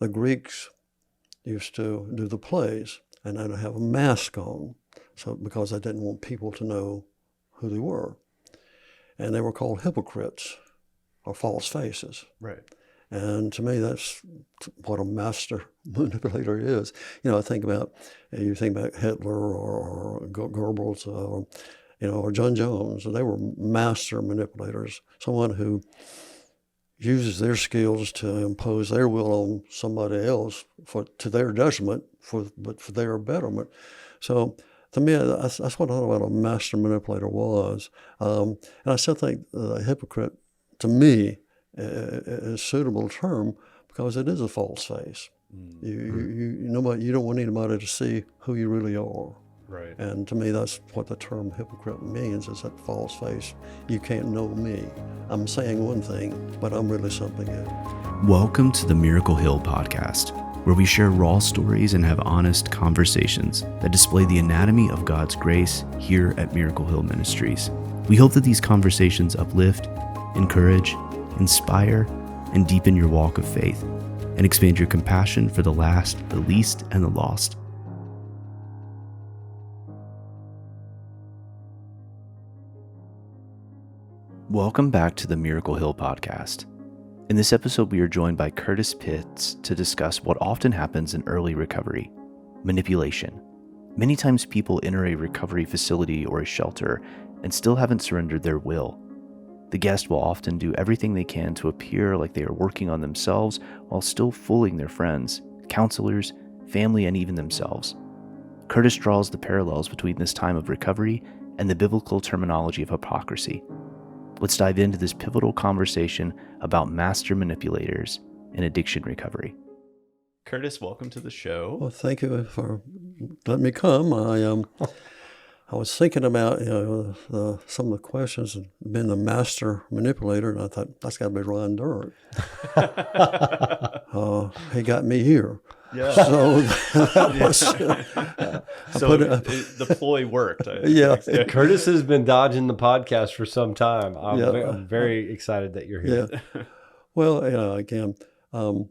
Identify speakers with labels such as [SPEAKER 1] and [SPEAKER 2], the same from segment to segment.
[SPEAKER 1] the Greeks used to do the plays, and they'd have a mask on, so because they didn't want people to know who they were. And they were called hypocrites, or false faces.
[SPEAKER 2] Right.
[SPEAKER 1] And to me, that's what a master manipulator is. I think about Hitler or Goebbels or John Jones. They were master manipulators, someone who uses their skills to impose their will on somebody else to their detriment, but for their betterment. So to me, that's what I thought about a master manipulator was. And I still think a hypocrite, to me, is a suitable term because it is a false face. Mm-hmm. You don't want anybody to see who you really are.
[SPEAKER 2] Right.
[SPEAKER 1] And to me, that's what the term hypocrite means, is that false face. You can't know me. I'm saying one thing, but I'm really something else.
[SPEAKER 3] Welcome to the Miracle Hill podcast, where we share raw stories and have honest conversations that display the anatomy of God's grace here at Miracle Hill Ministries. We hope that these conversations uplift, encourage, inspire, and deepen your walk of faith, and expand your compassion for the last, the least, and the lost. Welcome back to the Miracle Hill podcast. In this episode, we are joined by Curtis Pitts to discuss what often happens in early recovery: manipulation. Many times people enter a recovery facility or a shelter and still haven't surrendered their will. The guest will often do everything they can to appear like they are working on themselves while still fooling their friends, counselors, family, and even themselves. Curtis draws the parallels between this time of recovery and the biblical terminology of hypocrisy. Let's dive into this pivotal conversation about master manipulators in addiction recovery.
[SPEAKER 2] Curtis, welcome to the show.
[SPEAKER 1] Well, thank you for letting me come. I was thinking about some of the questions and being a master manipulator, and I thought that's got to be Ron Duerk. He got me here.
[SPEAKER 2] Yeah.
[SPEAKER 1] So
[SPEAKER 2] The ploy worked.
[SPEAKER 1] Yeah.
[SPEAKER 4] Curtis has been dodging the podcast for some time. I'm very excited that you're here.
[SPEAKER 1] Yeah. Well, again, I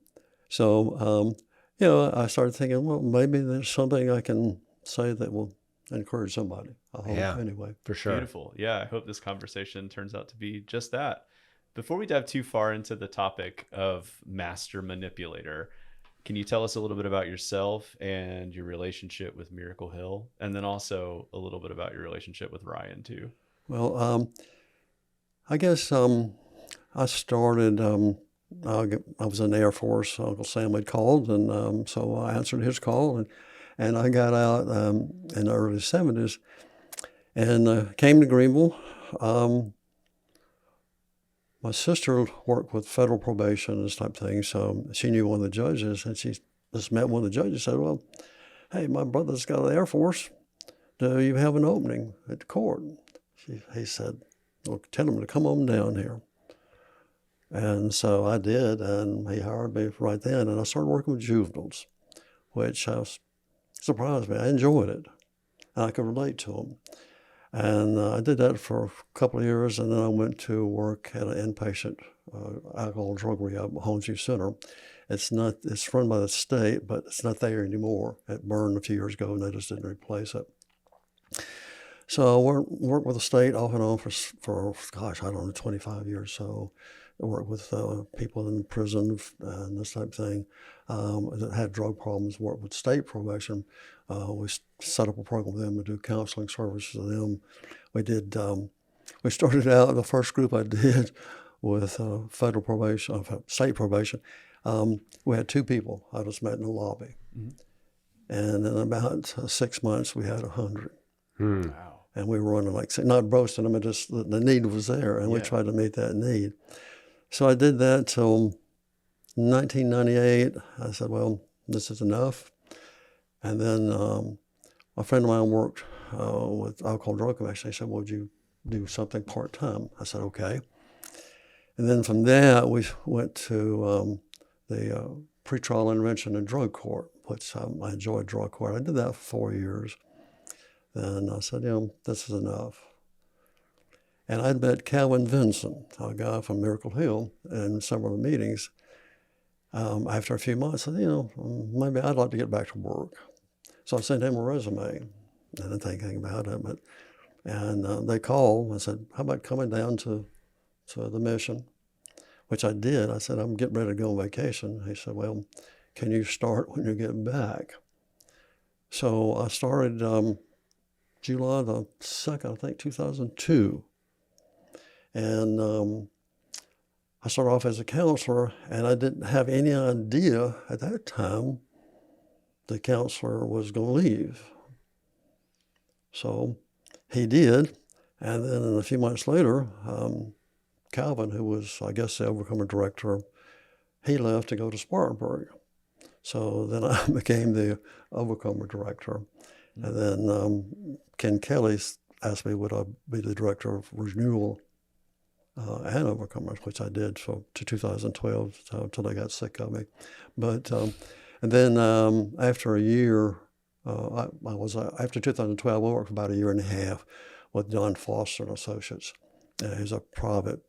[SPEAKER 1] started thinking, well, maybe there's something I can say that will encourage somebody. I hope, anyway.
[SPEAKER 4] For sure.
[SPEAKER 2] Beautiful. Yeah, I hope this conversation turns out to be just that. Before we dive too far into the topic of master manipulator, can you tell us a little bit about yourself and your relationship with Miracle Hill, and then also a little bit about your relationship with Ryan too?
[SPEAKER 1] Well, I guess I started, I was in the Air Force. Uncle Sam had called, and so I answered his call, and I got out in the early 70s and came to Greenville. My sister worked with federal probation and this type of thing, so she knew one of the judges, and she just met one of the judges and said, well, hey, my brother's got the Air Force. Do you have an opening at the court? He said, well, tell him to come on down here. And so I did, and he hired me right then, and I started working with juveniles, which surprised me. I enjoyed it, and I could relate to them. And I did that for a couple of years, and then I went to work at an inpatient alcohol and drug rehab at Holmes Youth Center. It's run by the state, but it's not there anymore. It burned a few years ago, and they just didn't replace it. So I worked with the state off and on for 25 years. So I worked with people in prison and this type of thing that had drug problems. Worked with state probation. We set up a program with them to do counseling services to them. We started out, the first group I did with federal probation, state probation. We had 2 people. I just met in the lobby. Mm-hmm. And in about 6 months, we had 100.
[SPEAKER 2] Wow. And
[SPEAKER 1] we were running not boasting them, just the need was there, and we tried to meet that need. So I did that till 1998. I said, well, this is enough. And then a friend of mine worked with alcohol and drug conviction. He said, well, would you do something part-time? I said, okay. And then from that, we went to the pretrial intervention and drug court, which I enjoyed drug court. I did that for 4 years. Then I said, this is enough. And I'd met Calvin Vinson, a guy from Miracle Hill, in several of the meetings. after a few months, I said, maybe I'd like to get back to work. So I sent him a resume. I didn't think anything about it, and they called and said, how about coming down to the mission, which I did. I said, I'm getting ready to go on vacation. He said, well, can you start when you get back? So I started July the 2nd, I think, 2002. And I started off as a counselor, and I didn't have any idea at that time the counselor was going to leave. So he did, and then a few months later, Calvin, who was, I guess, the Overcomer director, he left to go to Spartanburg. So then I became the Overcomer director. And then Ken Kelly asked me would I be the director of renewal and Overcomers, which I did to 2012 until they got sick of me. But and then after a year, after 2012, I worked for about a year and a half with Don Foster and Associates. He's a private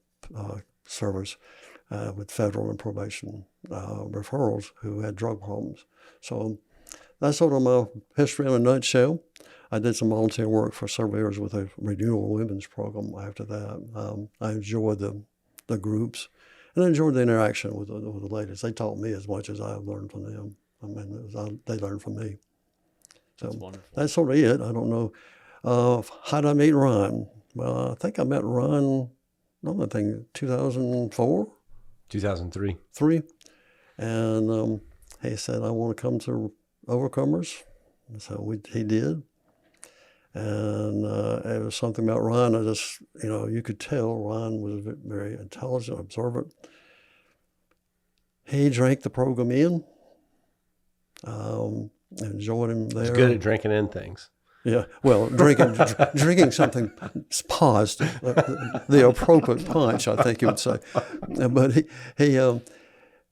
[SPEAKER 1] service with federal and probation referrals who had drug problems. So that's sort of my history in a nutshell. I did some volunteer work for several years with a renewal women's program after that. I enjoyed the groups, and I enjoyed the interaction with the ladies. They taught me as much as I learned from them. I mean, they learned from me. So
[SPEAKER 2] That's wonderful. That's
[SPEAKER 1] sort of it. I don't know. How did I meet Ryan? Well, I think I met Ryan, I think 2004?
[SPEAKER 4] 2003.
[SPEAKER 1] 3. And he said, I want to come to Overcomers. And so he did. And it was something about Ryan. I just, you could tell Ryan was very intelligent, observant. He drank the program in. Enjoyed him there.
[SPEAKER 4] He's good at drinking in things.
[SPEAKER 1] Yeah, well, drinking something paused, the appropriate punch, I think you would say. But he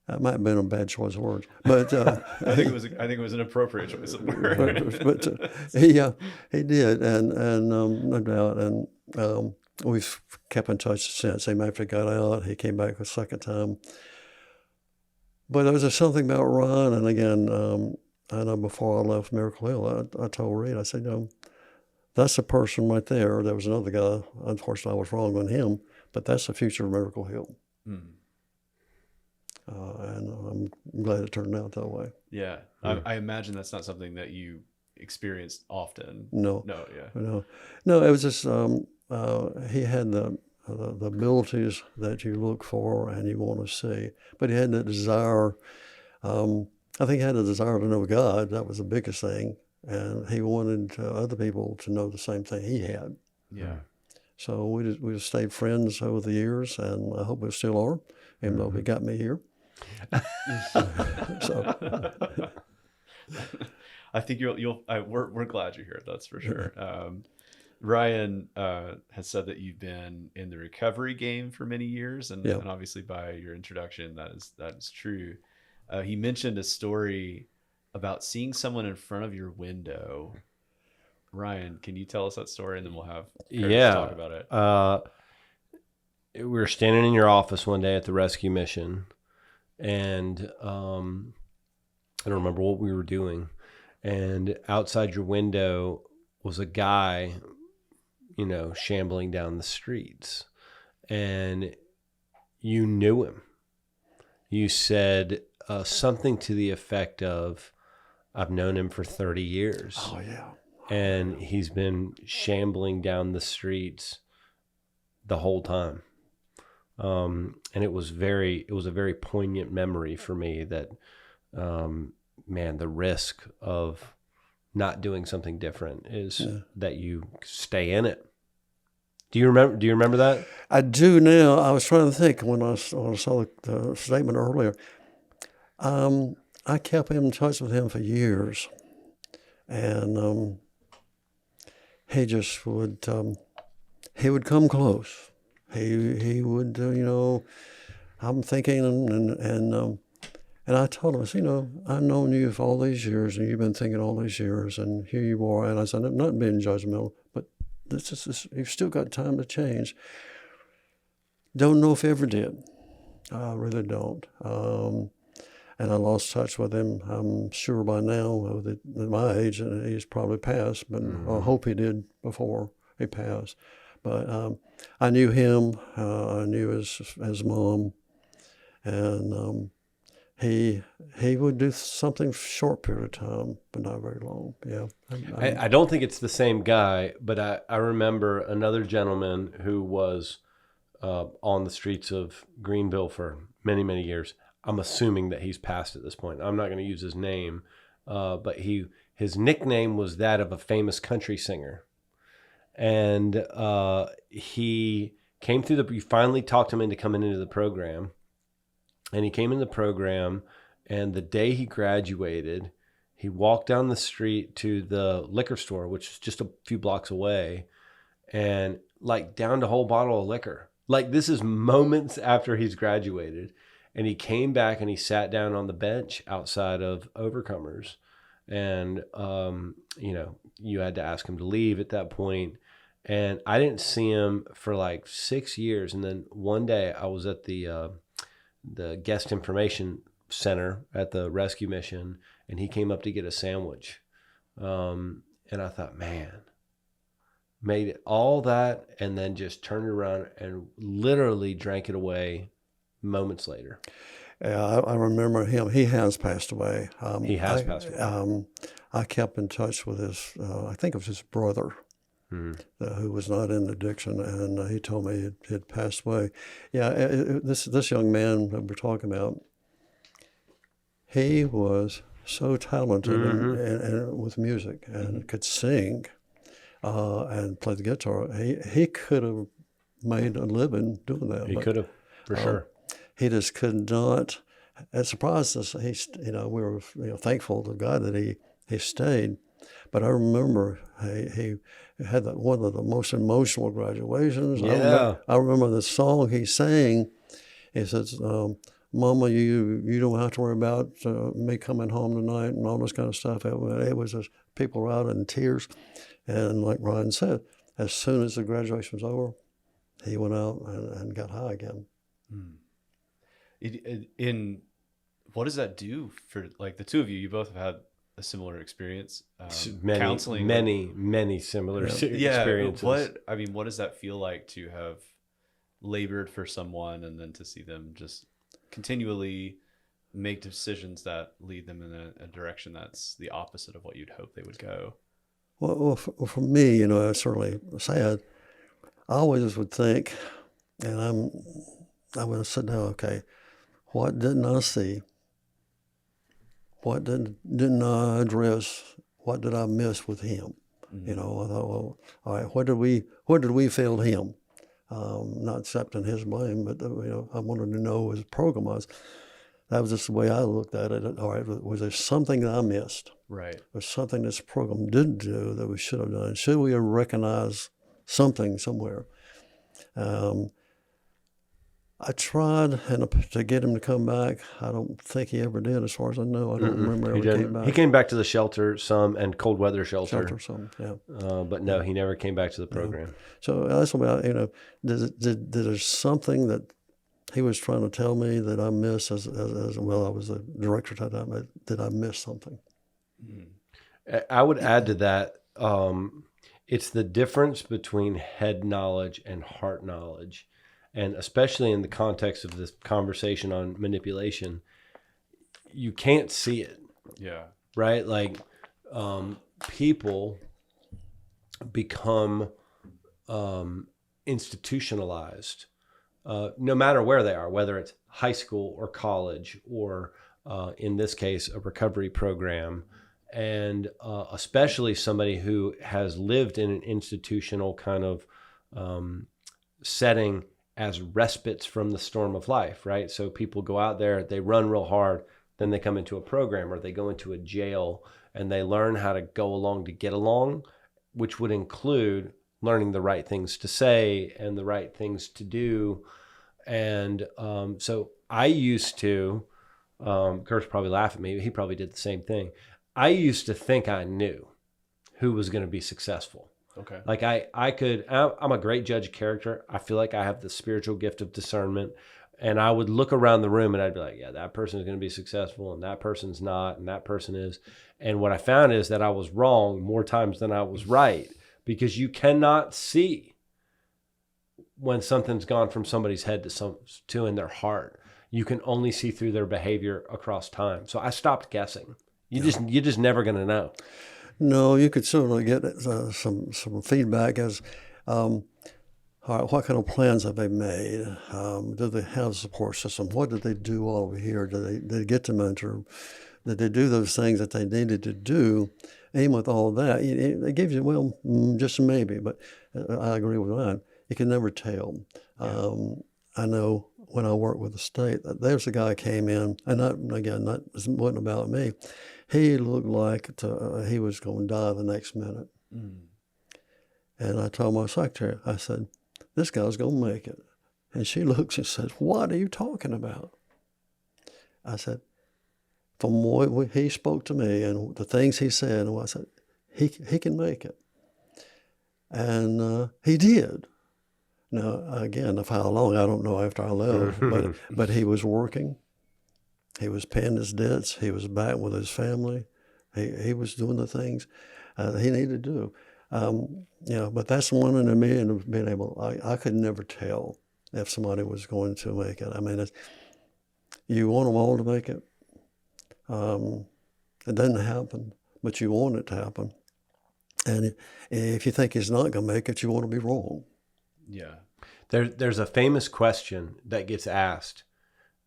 [SPEAKER 1] that might have been a bad choice of words. But
[SPEAKER 2] I think it was an appropriate choice of words.
[SPEAKER 1] but he did, and no doubt, and we've kept in touch since. After he got out, he came back a second time. But there was just something about Ron, and again. I know before I left Miracle Hill, I told Reed, I said, that's the person right there. There was another guy. Unfortunately, I was wrong on him, but that's the future of Miracle Hill. Mm. And I'm glad it turned out that way.
[SPEAKER 2] Yeah. I imagine that's not something that you experienced often.
[SPEAKER 1] No.
[SPEAKER 2] Yeah.
[SPEAKER 1] No, it was just, he had the abilities that you look for and you want to see, but he had that desire. I think he had a desire to know God. That was the biggest thing. And he wanted other people to know the same thing he had.
[SPEAKER 2] Yeah.
[SPEAKER 1] So we just stayed friends over the years, and I hope we still are, even though he got me here. So
[SPEAKER 2] I think we're glad you're here. That's for sure. Ryan has said that you've been in the recovery game for many years, and obviously by your introduction, that is true. He mentioned a story about seeing someone in front of your window. Ryan, can you tell us that story, and then we'll have Curtis talk about it.
[SPEAKER 4] We were standing in your office one day at the rescue mission, and I don't remember what we were doing. And outside your window was a guy, shambling down the streets, and you knew him. You said something to the effect of, I've known him for 30 years.
[SPEAKER 1] Oh, yeah.
[SPEAKER 4] And he's been shambling down the streets the whole time. And it was a very poignant memory for me that, the risk of not doing something different is that you stay in it. Do you remember that?
[SPEAKER 1] I do now. I was trying to think when I saw the statement earlier. I kept in touch with him for years, and he just would come close. He would I'm thinking and I told him, I said, I've known you for all these years, and you've been thinking all these years, and here you are. And I said, I'm not being judgmental, but you've still got time to change. Don't know if he ever did. I really don't. and I lost touch with him. I'm sure by now, at my age, he's probably passed, but I hope he did before he passed. But I knew him. I knew his mom, and he would do something for a short period of time, but not very long. Yeah,
[SPEAKER 4] I don't think it's the same guy, but I remember another gentleman who was on the streets of Greenville for many, many years. I'm assuming that he's passed at this point. I'm not going to use his name, but his nickname was that of a famous country singer. And he came through we finally talked him into coming into the program. And he came in the program, and the day he graduated, he walked down the street to the liquor store, which is just a few blocks away, and like downed a whole bottle of liquor. Like, this is moments after he's graduated. And he came back and he sat down on the bench outside of Overcomers. And, you had to ask him to leave at that point. And I didn't see him for like 6 years. And then one day I was at the guest information center at the rescue mission, and he came up to get a sandwich. And I thought, man, made it all that and then just turned around and literally drank it away moments later.
[SPEAKER 1] Yeah, I remember him. He has passed away.
[SPEAKER 4] He has passed away.
[SPEAKER 1] I kept in touch with I think it was his brother, who was not in addiction, and he told me he'd passed away. Yeah, this young man that we're talking about, he was so talented and with music and could sing and play the guitar. He could have made a living doing that.
[SPEAKER 4] He could have, for sure.
[SPEAKER 1] He just could not. It surprised us. We were thankful to God that he stayed. But I remember he had one of the most emotional graduations.
[SPEAKER 4] Yeah.
[SPEAKER 1] I remember the song he sang. He says, "Mama, you don't have to worry about me coming home tonight," and all this kind of stuff. It was just people were out in tears. And like Ryan said, as soon as the graduation was over, he went out and got high again.
[SPEAKER 2] What does that do for, like, the two of you? You both have had a similar experience.
[SPEAKER 4] Counseling, many similar experiences.
[SPEAKER 2] What does that feel like to have labored for someone and then to see them just continually make decisions that lead them in a direction that's the opposite of what you'd hope they would go?
[SPEAKER 1] Well, for me, it's certainly sad. I always would think, and I would sit down, okay, what didn't I see? What didn't I address? What did I miss with him? I thought, well, all right, what did we fail him? Not accepting his blame, but I wanted to know what his program was. That was just the way I looked at it. All right, was there something that I missed?
[SPEAKER 2] Right.
[SPEAKER 1] Was something this program didn't do that we should have done? Should we have recognized something somewhere? I tried to get him to come back. I don't think he ever did, as far as I know. I don't remember ever came back.
[SPEAKER 4] He came back to the shelter some and cold weather shelter
[SPEAKER 1] some, yeah.
[SPEAKER 4] But no, he never came back to the program.
[SPEAKER 1] So that's about, did there something that he was trying to tell me that I missed as well? I was the director at that time. Did I miss something?
[SPEAKER 4] I would add to that. It's the difference between head knowledge and heart knowledge. And especially in the context of this conversation on manipulation, you can't see it.
[SPEAKER 2] Yeah.
[SPEAKER 4] Right? Like, people become institutionalized, no matter where they are, whether it's high school or college or, in this case, a recovery program. And especially somebody who has lived in an institutional kind of setting as respites from the storm of life, right? So people go out there, they run real hard, then they come into a program or they go into a jail and they learn how to go along to get along, which would include learning the right things to say and the right things to do. And so I used to, Kurt's probably laugh at me, he probably did the same thing. I used to think I knew who was going to be successful.
[SPEAKER 2] Okay.
[SPEAKER 4] Like I'm a great judge of character. I feel like I have the spiritual gift of discernment. And I would look around the room and I'd be like, yeah, that person is going to be successful and that person's not and that person is. And what I found is that I was wrong more times than I was right, because you cannot see when something's gone from somebody's head to in their heart. You can only see through their behavior across time. So I stopped guessing. You're just never going to know.
[SPEAKER 1] No, you could certainly get some feedback as, all right, what kind of plans have they made? Do they have a support system? What did they do over here? Did they get to mentor? Did they do those things that they needed to do? Aim with all that. It gives you, well, just maybe, but I agree with that. You can never tell.
[SPEAKER 2] Yeah.
[SPEAKER 1] I know when I worked with the state, there's a guy came in, and it wasn't about me. He looked like he was going to die the next minute.
[SPEAKER 2] Mm.
[SPEAKER 1] And I told my secretary, I said, this guy's going to make it. And she looks and says, what are you talking about? I said, from what he spoke to me and the things he said, and I said, he can make it. And he did. Now, again, of how long, I don't know after I left, but he was working. He was paying his debts. He was back with his family. He was doing the things he needed to do. But that's one in a million of being able, I could never tell if somebody was going to make it. I mean, you want them all to make it. It doesn't happen, but you want it to happen. And if you think he's not going to make it, you want to be wrong.
[SPEAKER 2] Yeah.
[SPEAKER 4] There's a famous question that gets asked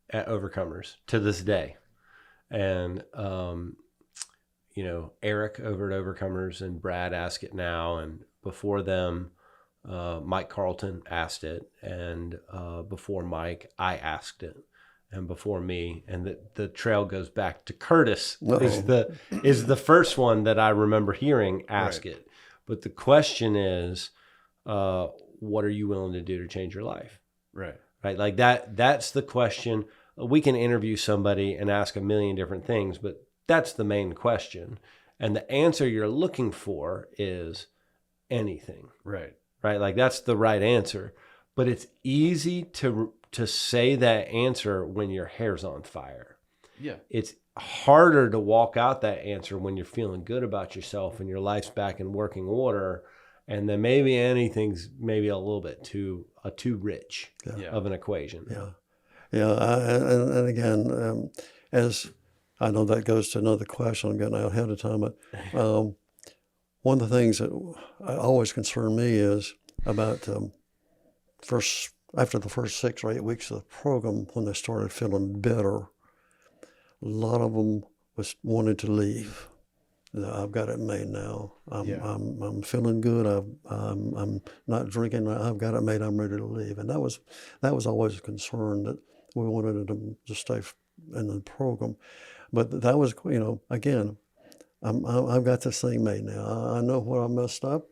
[SPEAKER 4] at Overcomers to this day. And, Eric over at Overcomers and Brad ask it now. And before them, Mike Carlton asked it. And before Mike, I asked it. And before me, and the trail goes back to Curtis is the first one that I remember hearing ask it. But the question is, what are you willing to do to change your life?
[SPEAKER 2] Right.
[SPEAKER 4] Like that's the question. We can interview somebody and ask a million different things, but that's the main question. And the answer you're looking for is anything.
[SPEAKER 2] Right.
[SPEAKER 4] Right? Like that's the right answer. But it's easy to say that answer when your hair's on fire.
[SPEAKER 2] Yeah.
[SPEAKER 4] It's harder to walk out that answer when you're feeling good about yourself and your life's back in working order. And then maybe anything's maybe a little bit too rich of an equation.
[SPEAKER 1] Yeah. And again, as I know that goes to another question, I'm getting out ahead of time, but one of the things that always concerned me is about after the first 6 or 8 weeks of the program, when they started feeling bitter, a lot of them wanted to leave. I've got it made now. I'm feeling good. I'm not drinking. I've got it made. I'm ready to leave. And that was always a concern, that we wanted them to stay in the program. But that was, again, I've got this thing made now. I know what I messed up,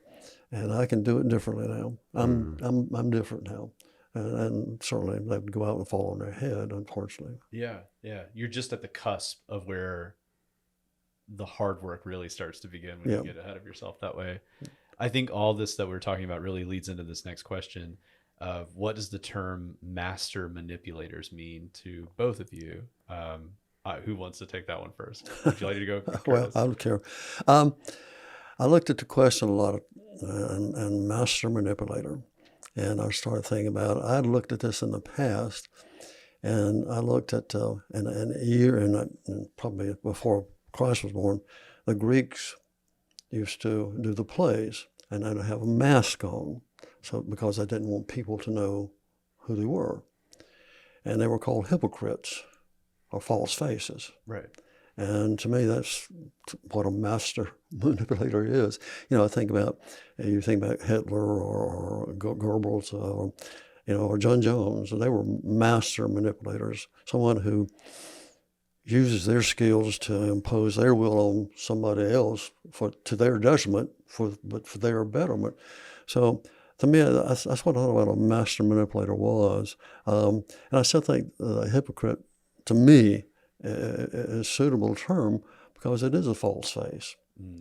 [SPEAKER 1] and I can do it differently now. I'm different now. And certainly they would go out and fall on their head, unfortunately.
[SPEAKER 2] Yeah. You're just at the cusp of where the hard work really starts to begin when you get ahead of yourself that way. I think all this that we're talking about really leads into this next question of what does the term master manipulators mean to both of you? Who wants to take that one first? Would you like to go?
[SPEAKER 1] Well, I don't care. I looked at the question a lot and master manipulator, and I started thinking about it. I'd looked at this in the past, and I looked at in a year, and probably before Christ was born, the Greeks used to do the plays, and they'd have a mask on, so because they didn't want people to know who they were, and they were called hypocrites or false faces.
[SPEAKER 2] Right.
[SPEAKER 1] And to me, that's what a master manipulator is. I think about Hitler or Goebbels or John Jones. They were master manipulators. Someone who uses their skills to impose their will on somebody else to their detriment, but for their betterment. So to me, that's what I thought about a master manipulator was. And I still think a hypocrite, to me, is a suitable term because it is a false face.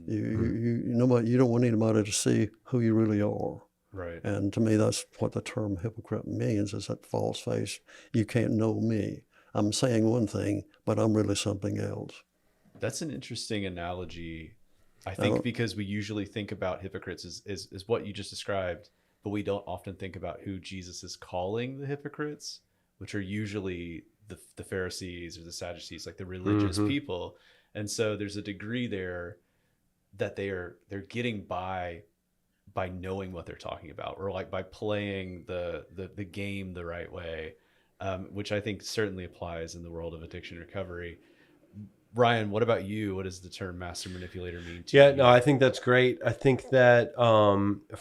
[SPEAKER 1] You don't want anybody to see who you really are.
[SPEAKER 2] Right.
[SPEAKER 1] And to me, that's what the term hypocrite means, is that false face. You can't know me. I'm saying one thing, but I'm really something else.
[SPEAKER 2] That's an interesting analogy, I
[SPEAKER 1] I
[SPEAKER 2] think,
[SPEAKER 1] don't-
[SPEAKER 2] because we usually think about hypocrites as what you just described, but we don't often think about who Jesus is calling the hypocrites, which are usually the Pharisees or the Sadducees, like the religious people. And so there's a degree there that they're getting by knowing what they're talking about, or like by playing the game the right way, which I think certainly applies in the world of addiction recovery. Ryan, what about you? What does the term master manipulator mean to
[SPEAKER 4] Yeah,
[SPEAKER 2] you?
[SPEAKER 4] no, I think that's great. I think that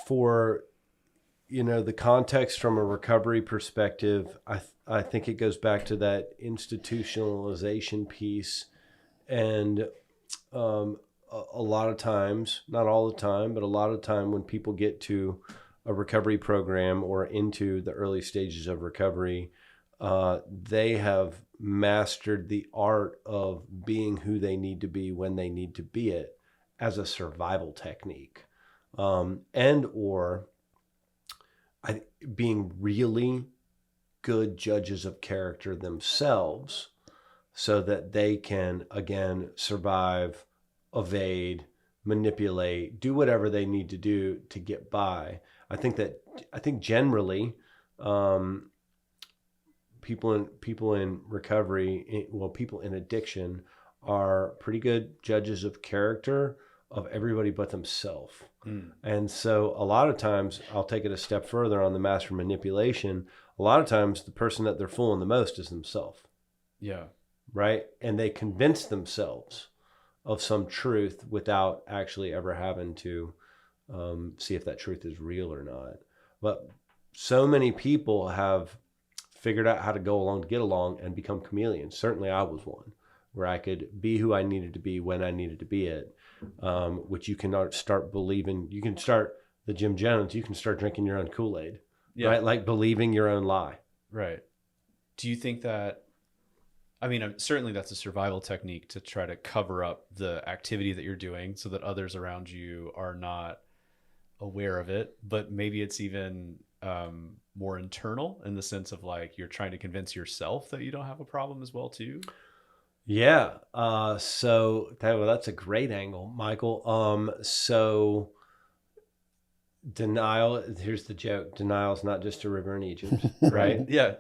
[SPEAKER 4] for the context from a recovery perspective, I think it goes back to that institutionalization piece, and a lot of times, not all the time, but a lot of time when people get to a recovery program or into the early stages of recovery, they have mastered the art of being who they need to be when they need to be it as a survival technique, and or being really good judges of character themselves, so that they can again survive, evade, manipulate, do whatever they need to do to get by. I think generally, people in recovery, people in addiction are pretty good judges of character of everybody but themselves. And so a lot of times, I'll take it a step further on the master manipulation. A lot of times the person that they're fooling the most is themselves.
[SPEAKER 2] Yeah.
[SPEAKER 4] Right? And they convince themselves of some truth without actually ever having to see if that truth is real or not. But so many people have figured out how to go along to get along and become chameleons. Certainly I was one, where I could be who I needed to be when I needed to be it, which you can start believing. You can start the Jim Jones, you can start drinking your own Kool-Aid, right? Like believing your own lie.
[SPEAKER 2] Right. Do you think that, I mean, certainly that's a survival technique to try to cover up the activity that you're doing so that others around you are not aware of it, but maybe it's even more internal in the sense of like you're trying to convince yourself that you don't have a problem as well too.
[SPEAKER 4] Yeah. So that's a great angle, Michael. So denial, here's the joke. Denial is not just a river in Egypt, right?
[SPEAKER 2] Yeah.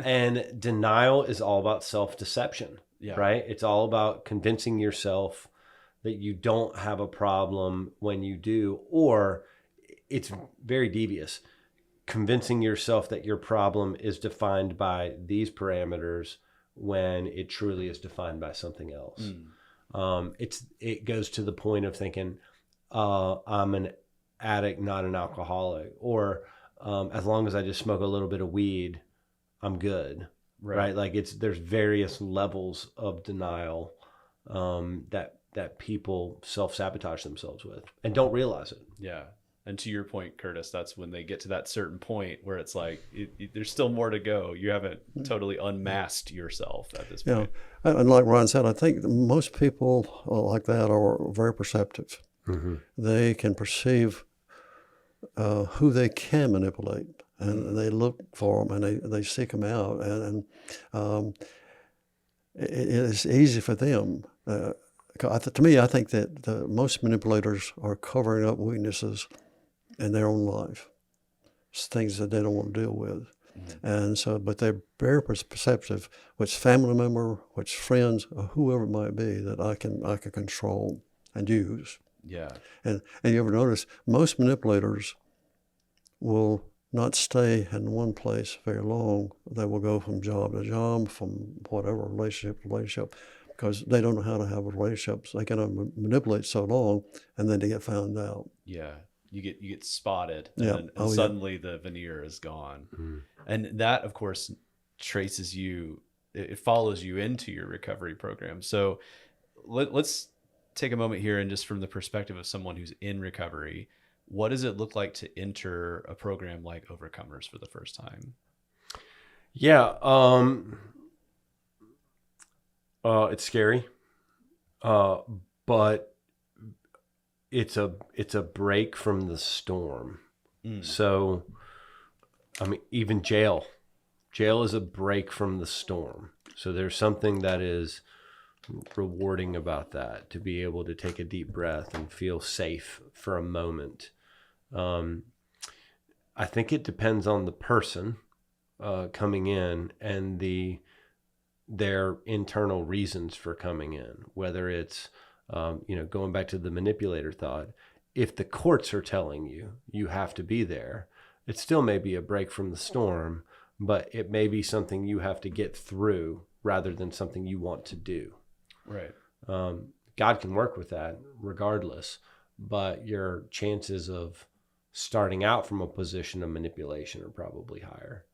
[SPEAKER 4] And denial is all about self-deception,
[SPEAKER 2] Yeah.
[SPEAKER 4] right? It's all about convincing yourself that you don't have a problem when you do, or it's very devious, convincing yourself that your problem is defined by these parameters when it truly is defined by something else. It goes to the point of thinking, I'm an addict, not an alcoholic, or as long as I just smoke a little bit of weed, I'm good, right? Like there's various levels of denial that people self-sabotage themselves with and don't realize it.
[SPEAKER 2] Yeah. And to your point, Curtis, that's when they get to that certain point where it's like, there's still more to go. You haven't totally unmasked yourself at this point.
[SPEAKER 1] Yeah. And like Ryan said, I think most people like that are very perceptive. Mm-hmm. They can perceive who they can manipulate, and they look for them and they seek them out. And it's easy for them. To me, I think that most manipulators are covering up weaknesses in their own life. It's things that they don't want to deal with. Mm-hmm. And so, but they're very perceptive, which family member, which friends, or whoever it might be, that I can control and use.
[SPEAKER 2] Yeah.
[SPEAKER 1] And you ever notice, most manipulators will not stay in one place very long. They will go from job to job, from whatever relationship to relationship, because they don't know how to have relationships. They can manipulate so long, and then they get found out.
[SPEAKER 2] Yeah. You get spotted,
[SPEAKER 1] and
[SPEAKER 2] suddenly the veneer is gone. Mm-hmm. And that, of course, traces you, it follows you into your recovery program. So let's take a moment here, and just from the perspective of someone who's in recovery, what does it look like to enter a program like Overcomers for the first time?
[SPEAKER 4] Yeah. It's scary, but it's a break from the storm. So, I mean, even jail is a break from the storm. So there's something that is rewarding about that, to be able to take a deep breath and feel safe for a moment. I think it depends on the person coming in and their internal reasons for coming in, whether it's, going back to the manipulator thought, if the courts are telling you you have to be there, it still may be a break from the storm, but it may be something you have to get through rather than something you want to do.
[SPEAKER 2] Right.
[SPEAKER 4] God can work with that regardless, but your chances of starting out from a position of manipulation are probably higher.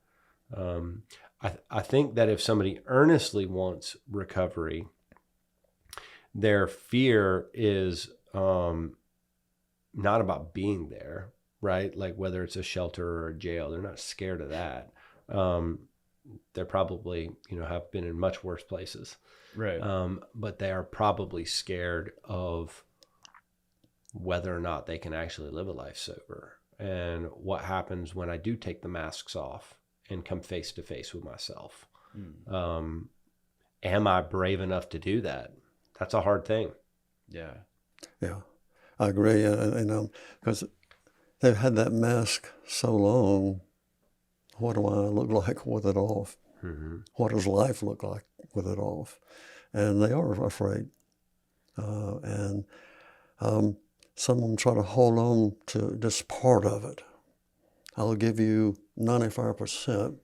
[SPEAKER 4] I think that if somebody earnestly wants recovery, their fear is not about being there, right? Like whether it's a shelter or a jail, they're not scared of that. They're probably, have been in much worse places.
[SPEAKER 2] Right.
[SPEAKER 4] But they are probably scared of whether or not they can actually live a life sober. And what happens when I do take the masks off and come face to face with myself? Am I brave enough to do that? That's a hard thing.
[SPEAKER 2] Yeah.
[SPEAKER 1] Yeah, I agree. Because they've had that mask so long, what do I look like with it off?
[SPEAKER 4] Mm-hmm.
[SPEAKER 1] What does life look like with it off? And they are afraid. And some of them try to hold on to just part of it. I'll give you 95%,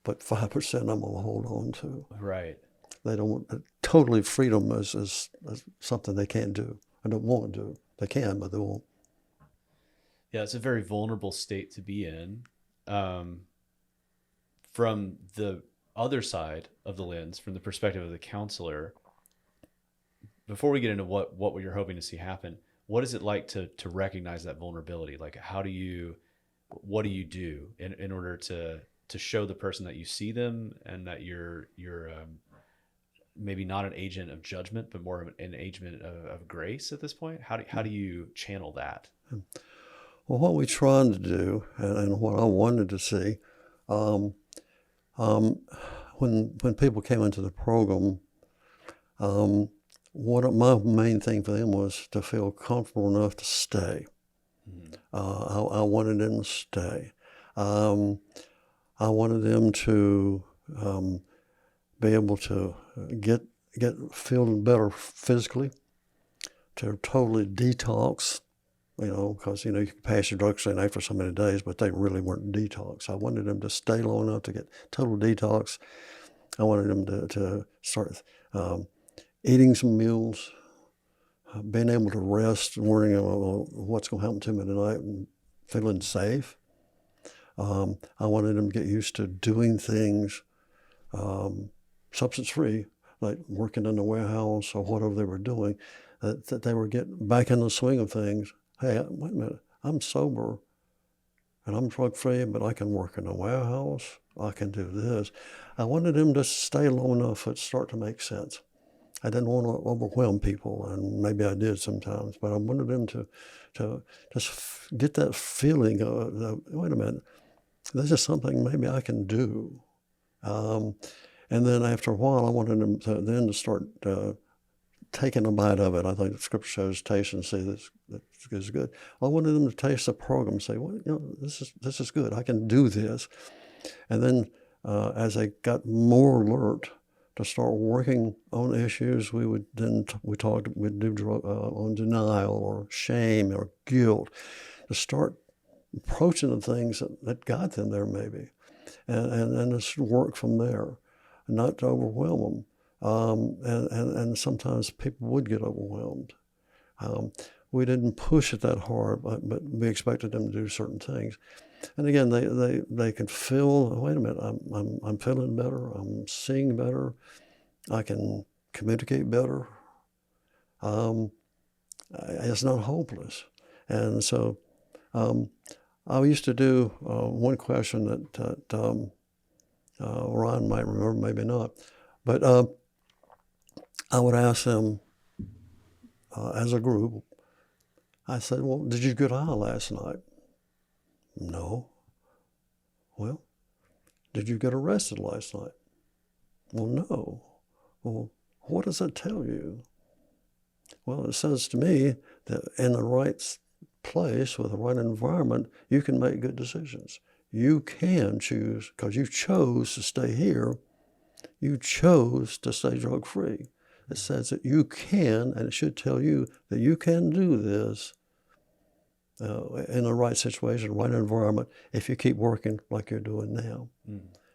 [SPEAKER 1] but 5% I'm going to hold on to.
[SPEAKER 2] Right.
[SPEAKER 1] They don't want totally freedom is something they can't do. I don't want to do. They can, but they won't.
[SPEAKER 2] Yeah, it's a very vulnerable state to be in. From the other side of the lens, from the perspective of the counselor, before we get into what you're hoping to see happen, what is it like to recognize that vulnerability? Like, what do you do in order to show the person that you see them and that you're maybe not an agent of judgment, but more of an agent of grace at this point? How do you channel that?
[SPEAKER 1] Well, what we tried to do, and what I wanted to see, when people came into the program, my main thing for them was to feel comfortable enough to stay. I wanted them to stay. I wanted them to be able to get feeling better physically, to totally detox, because you can pass your drugs in after so many days, but they really weren't detox. I wanted them to stay long enough to get total detox. I wanted them to start eating some meals, being able to rest, worrying about what's going to happen to me tonight, and feeling safe. I wanted them to get used to doing things substance-free, like working in the warehouse or whatever they were doing, that they were getting back in the swing of things. Hey, wait a minute, I'm sober and I'm drug-free, but I can work in a warehouse. I can do this. I wanted them to stay long enough for it to start to make sense. I didn't want to overwhelm people, and maybe I did sometimes, but I wanted them to just get that feeling of, wait a minute, this is something maybe I can do. And then after a while, I wanted them to start taking a bite of it. I think the scripture shows taste and see that is good. I wanted them to taste the program and say, well, this is good. I can do this. And then as they got more alert to start working on issues, we'd do on denial or shame or guilt, to start approaching the things that got them there maybe, and just work from there, not to overwhelm them. And sometimes people would get overwhelmed. We didn't push it that hard, but we expected them to do certain things. And again, they could feel, wait a minute, I'm feeling better, I'm seeing better, I can communicate better. It's not hopeless. And so I used to do one question that Ron might remember, maybe not, but I would ask them as a group, I said, well, did you get high last night? No. Well, did you get arrested last night? Well, no. Well, what does that tell you? Well, it says to me that in the right place with the right environment, you can make good decisions. You can choose, because you chose to stay here. You chose to stay drug-free. It says that you can, and it should tell you that you can do this in the right situation, right environment, if you keep working like you're doing now.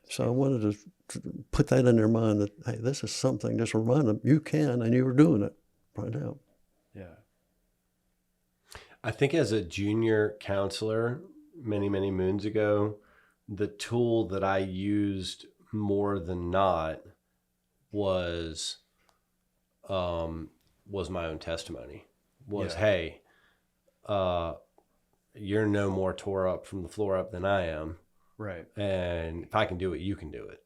[SPEAKER 1] So I wanted to put that in their mind that, hey, this is something, just remind them you can, and you're doing it right now.
[SPEAKER 2] Yeah.
[SPEAKER 4] I think as a junior counselor many, many moons ago, the tool that I used more than not was my own testimony. Hey, you're no more tore up from the floor up than I am.
[SPEAKER 2] Right.
[SPEAKER 4] And if I can do it, you can do it.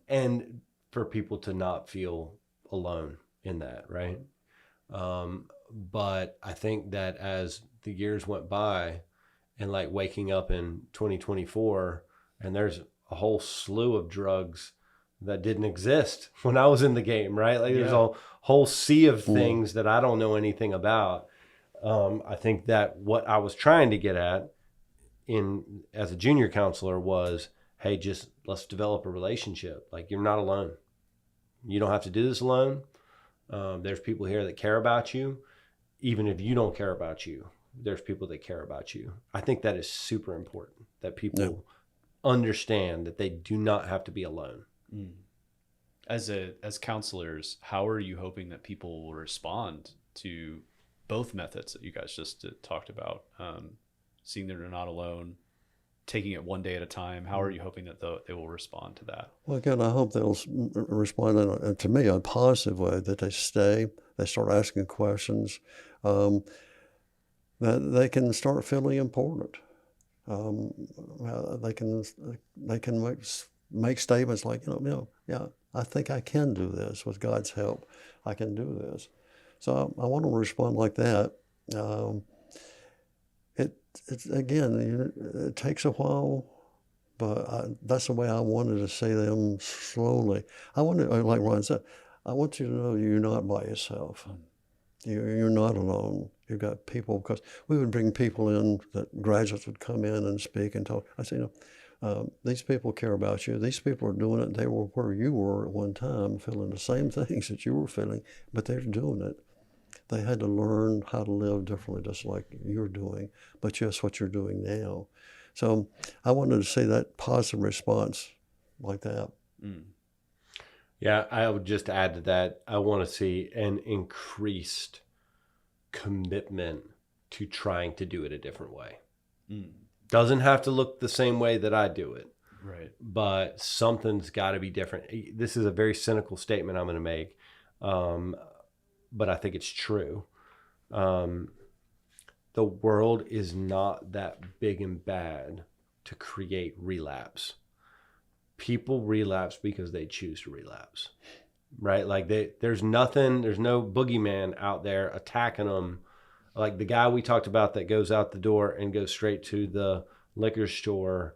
[SPEAKER 4] And for people to not feel alone in that, right? But I think that as the years went by, and like waking up in 2024, and there's a whole slew of drugs that didn't exist when I was in the game, right? Like there's a whole sea of things that I don't know anything about. I think that what I was trying to get at as a junior counselor was, hey, just let's develop a relationship. Like, you're not alone. You don't have to do this alone. There's people here that care about you. Even if you don't care about you, there's people that care about you. I think that is super important, that people understand that they do not have to be alone.
[SPEAKER 2] As counselors, how are you hoping that people will respond to both methods that you guys just talked about? Seeing that they're not alone, taking it one day at a time. How are you hoping that they will respond to that?
[SPEAKER 1] Well, again, I hope they'll respond to me, a positive way, that they stay, they start asking questions, that they can start feeling important. They can make statements like, yeah, I think I can do this with God's help. I can do this. So I want them to respond like that. It takes a while, but that's the way I wanted to see them slowly. I wanted, like Ron said, I want you to know you're not by yourself. You're not alone. You've got people, because we would bring people in, that graduates would come in and speak and talk. I say, these people care about you. These people are doing it. They were where you were at one time, feeling the same things that you were feeling, but they're doing it. They had to learn how to live differently, just like you're doing, but just what you're doing now. So I wanted to see that positive response like that.
[SPEAKER 4] Yeah, I would just add to that, I want to see an increased commitment to trying to do it a different way. Doesn't have to look the same way that I do it.
[SPEAKER 2] Right.
[SPEAKER 4] But something's got to be different. This is a very cynical statement I'm going to make. But I think it's true. The world is not that big and bad to create relapse. People relapse because they choose to relapse, right? Like there's no boogeyman out there attacking them. Like the guy we talked about that goes out the door and goes straight to the liquor store.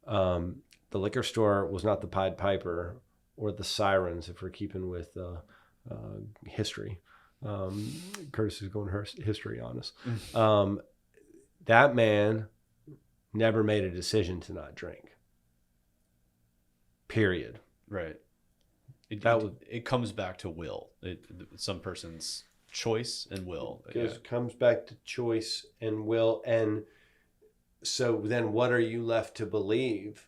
[SPEAKER 4] The liquor store was not the Pied Piper or the sirens, if we're keeping with history. Curtis is going history on us. That man never made a decision to not drink. Period.
[SPEAKER 2] Right. It comes back to will. Some person's choice and will.
[SPEAKER 4] It comes back to choice and will. And so then what are you left to believe?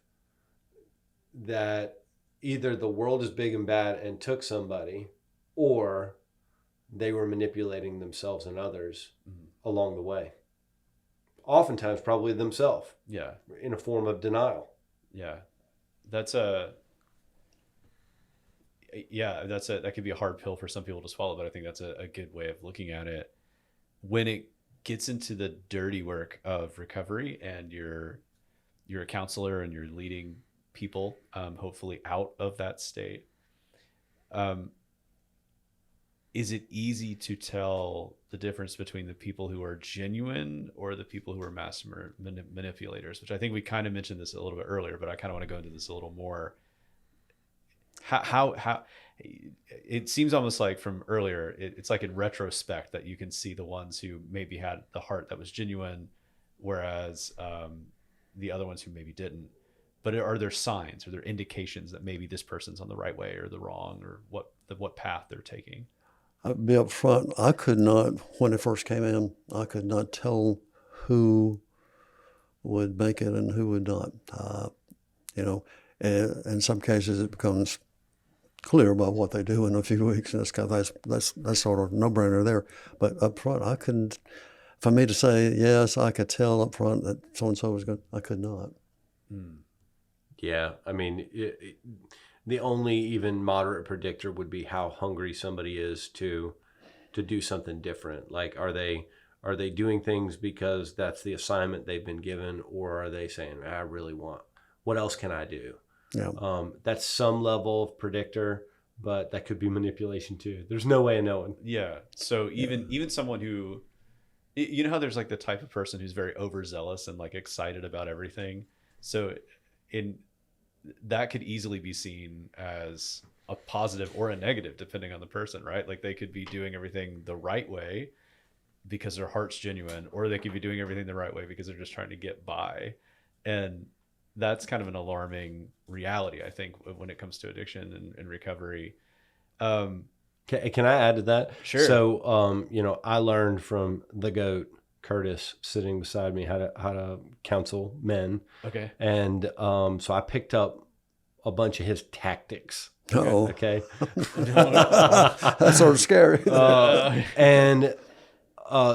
[SPEAKER 4] That either the world is big and bad and took somebody, or they were manipulating themselves and others along the way. Oftentimes, probably themselves.
[SPEAKER 2] Yeah.
[SPEAKER 4] In a form of denial.
[SPEAKER 2] Yeah. That could be a hard pill for some people to swallow, but I think that's a good way of looking at it. When it gets into the dirty work of recovery, and you're a counselor and you're leading people, hopefully out of that state, is it easy to tell the difference between the people who are genuine or the people who are master manipulators? Which I think we kind of mentioned this a little bit earlier, but I kind of want to go into this a little more. How it seems almost like from earlier, it's like in retrospect that you can see the ones who maybe had the heart that was genuine, whereas the other ones who maybe didn't. But are there signs, are there indications that maybe this person's on the right way or the wrong, or what path they're taking?
[SPEAKER 1] I'll be up front. I could not, when it first came in, I could not tell who would make it and who would not. And in some cases it becomes clear about what they do in a few weeks, and that's sort of no-brainer there. But up front, I couldn't. For me to say yes, I could tell up front that so and so was good. I could not.
[SPEAKER 4] Yeah, I mean, the only even moderate predictor would be how hungry somebody is to do something different. Like, are they doing things because that's the assignment they've been given, or are they saying, I really want, what else can I do?
[SPEAKER 1] Yeah.
[SPEAKER 4] That's some level of predictor, but that could be manipulation too. There's no way of knowing.
[SPEAKER 2] Yeah. So even someone who, you know how there's like the type of person who's very overzealous and like excited about everything. So that could easily be seen as a positive or a negative depending on the person, right? Like they could be doing everything the right way because their heart's genuine, or they could be doing everything the right way because they're just trying to get by. And that's kind of an alarming reality, I think, when it comes to addiction and recovery.
[SPEAKER 4] Can I add to that?
[SPEAKER 2] Sure.
[SPEAKER 4] So, I learned from the GOAT, Curtis, sitting beside me, how to counsel men.
[SPEAKER 2] Okay.
[SPEAKER 4] And so I picked up a bunch of his tactics.
[SPEAKER 1] Uh-oh.
[SPEAKER 4] Okay.
[SPEAKER 1] That's sort of scary.
[SPEAKER 4] And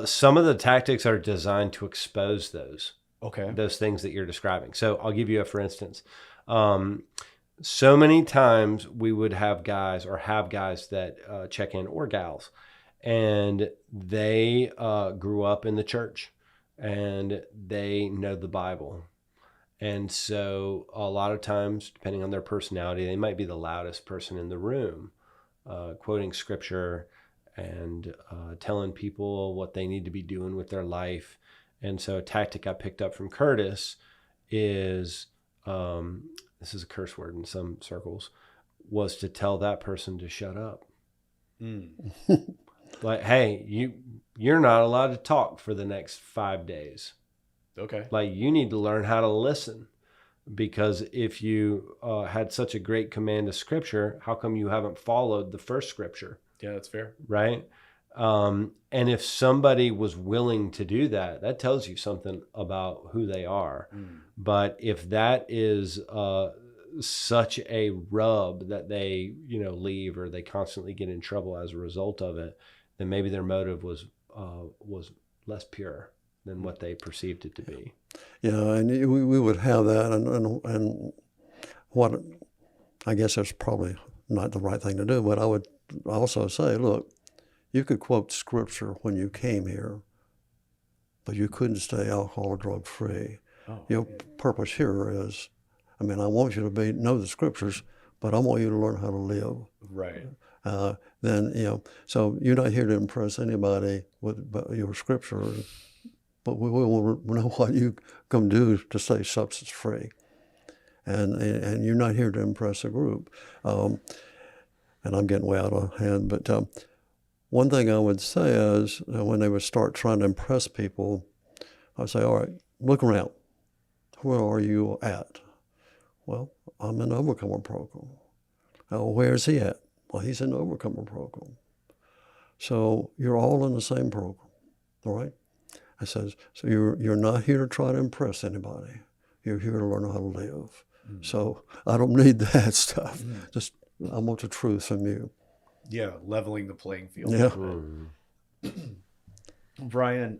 [SPEAKER 4] some of the tactics are designed to expose those things that you're describing. So I'll give you a for instance. So many times we would have guys that check in, or gals, and they grew up in the church and they know the Bible. And so a lot of times, depending on their personality, they might be the loudest person in the room, quoting scripture and telling people what they need to be doing with their life. And so a tactic I picked up from Curtis is, this is a curse word in some circles, was to tell that person to shut up. Like, hey, you're not allowed to talk for the next 5 days.
[SPEAKER 2] Okay.
[SPEAKER 4] Like, you need to learn how to listen, because if you had such a great command of scripture, how come you haven't followed the first scripture?
[SPEAKER 2] Yeah, that's fair.
[SPEAKER 4] Right. And if somebody was willing to do that, that tells you something about who they are. But if that is such a rub that they, leave, or they constantly get in trouble as a result of it, then maybe their motive was less pure than what they perceived it to be.
[SPEAKER 1] Yeah, and we would have that, and what I guess that's probably not the right thing to do, but I would also say, look, you could quote scripture when you came here, but you couldn't stay alcohol or drug free. Your purpose here is, I want you to know the scriptures, but I want you to learn how to live.
[SPEAKER 2] Right.
[SPEAKER 1] So you're not here to impress anybody with your scripture, but we will know what you come do to stay substance free. And you're not here to impress a group. And I'm getting way out of hand, but one thing I would say is when they would start trying to impress people, I'd say, all right, look around. Where are you at? Well, I'm in the Overcomer program. Oh, where's he at? Well, he's in the Overcomer program. So you're all in the same program, all right? I says, so you're not here to try to impress anybody. You're here to learn how to live. So I don't need that stuff. Just, I want the truth from you.
[SPEAKER 2] Yeah, leveling the playing field.
[SPEAKER 1] Yeah.
[SPEAKER 2] Brian,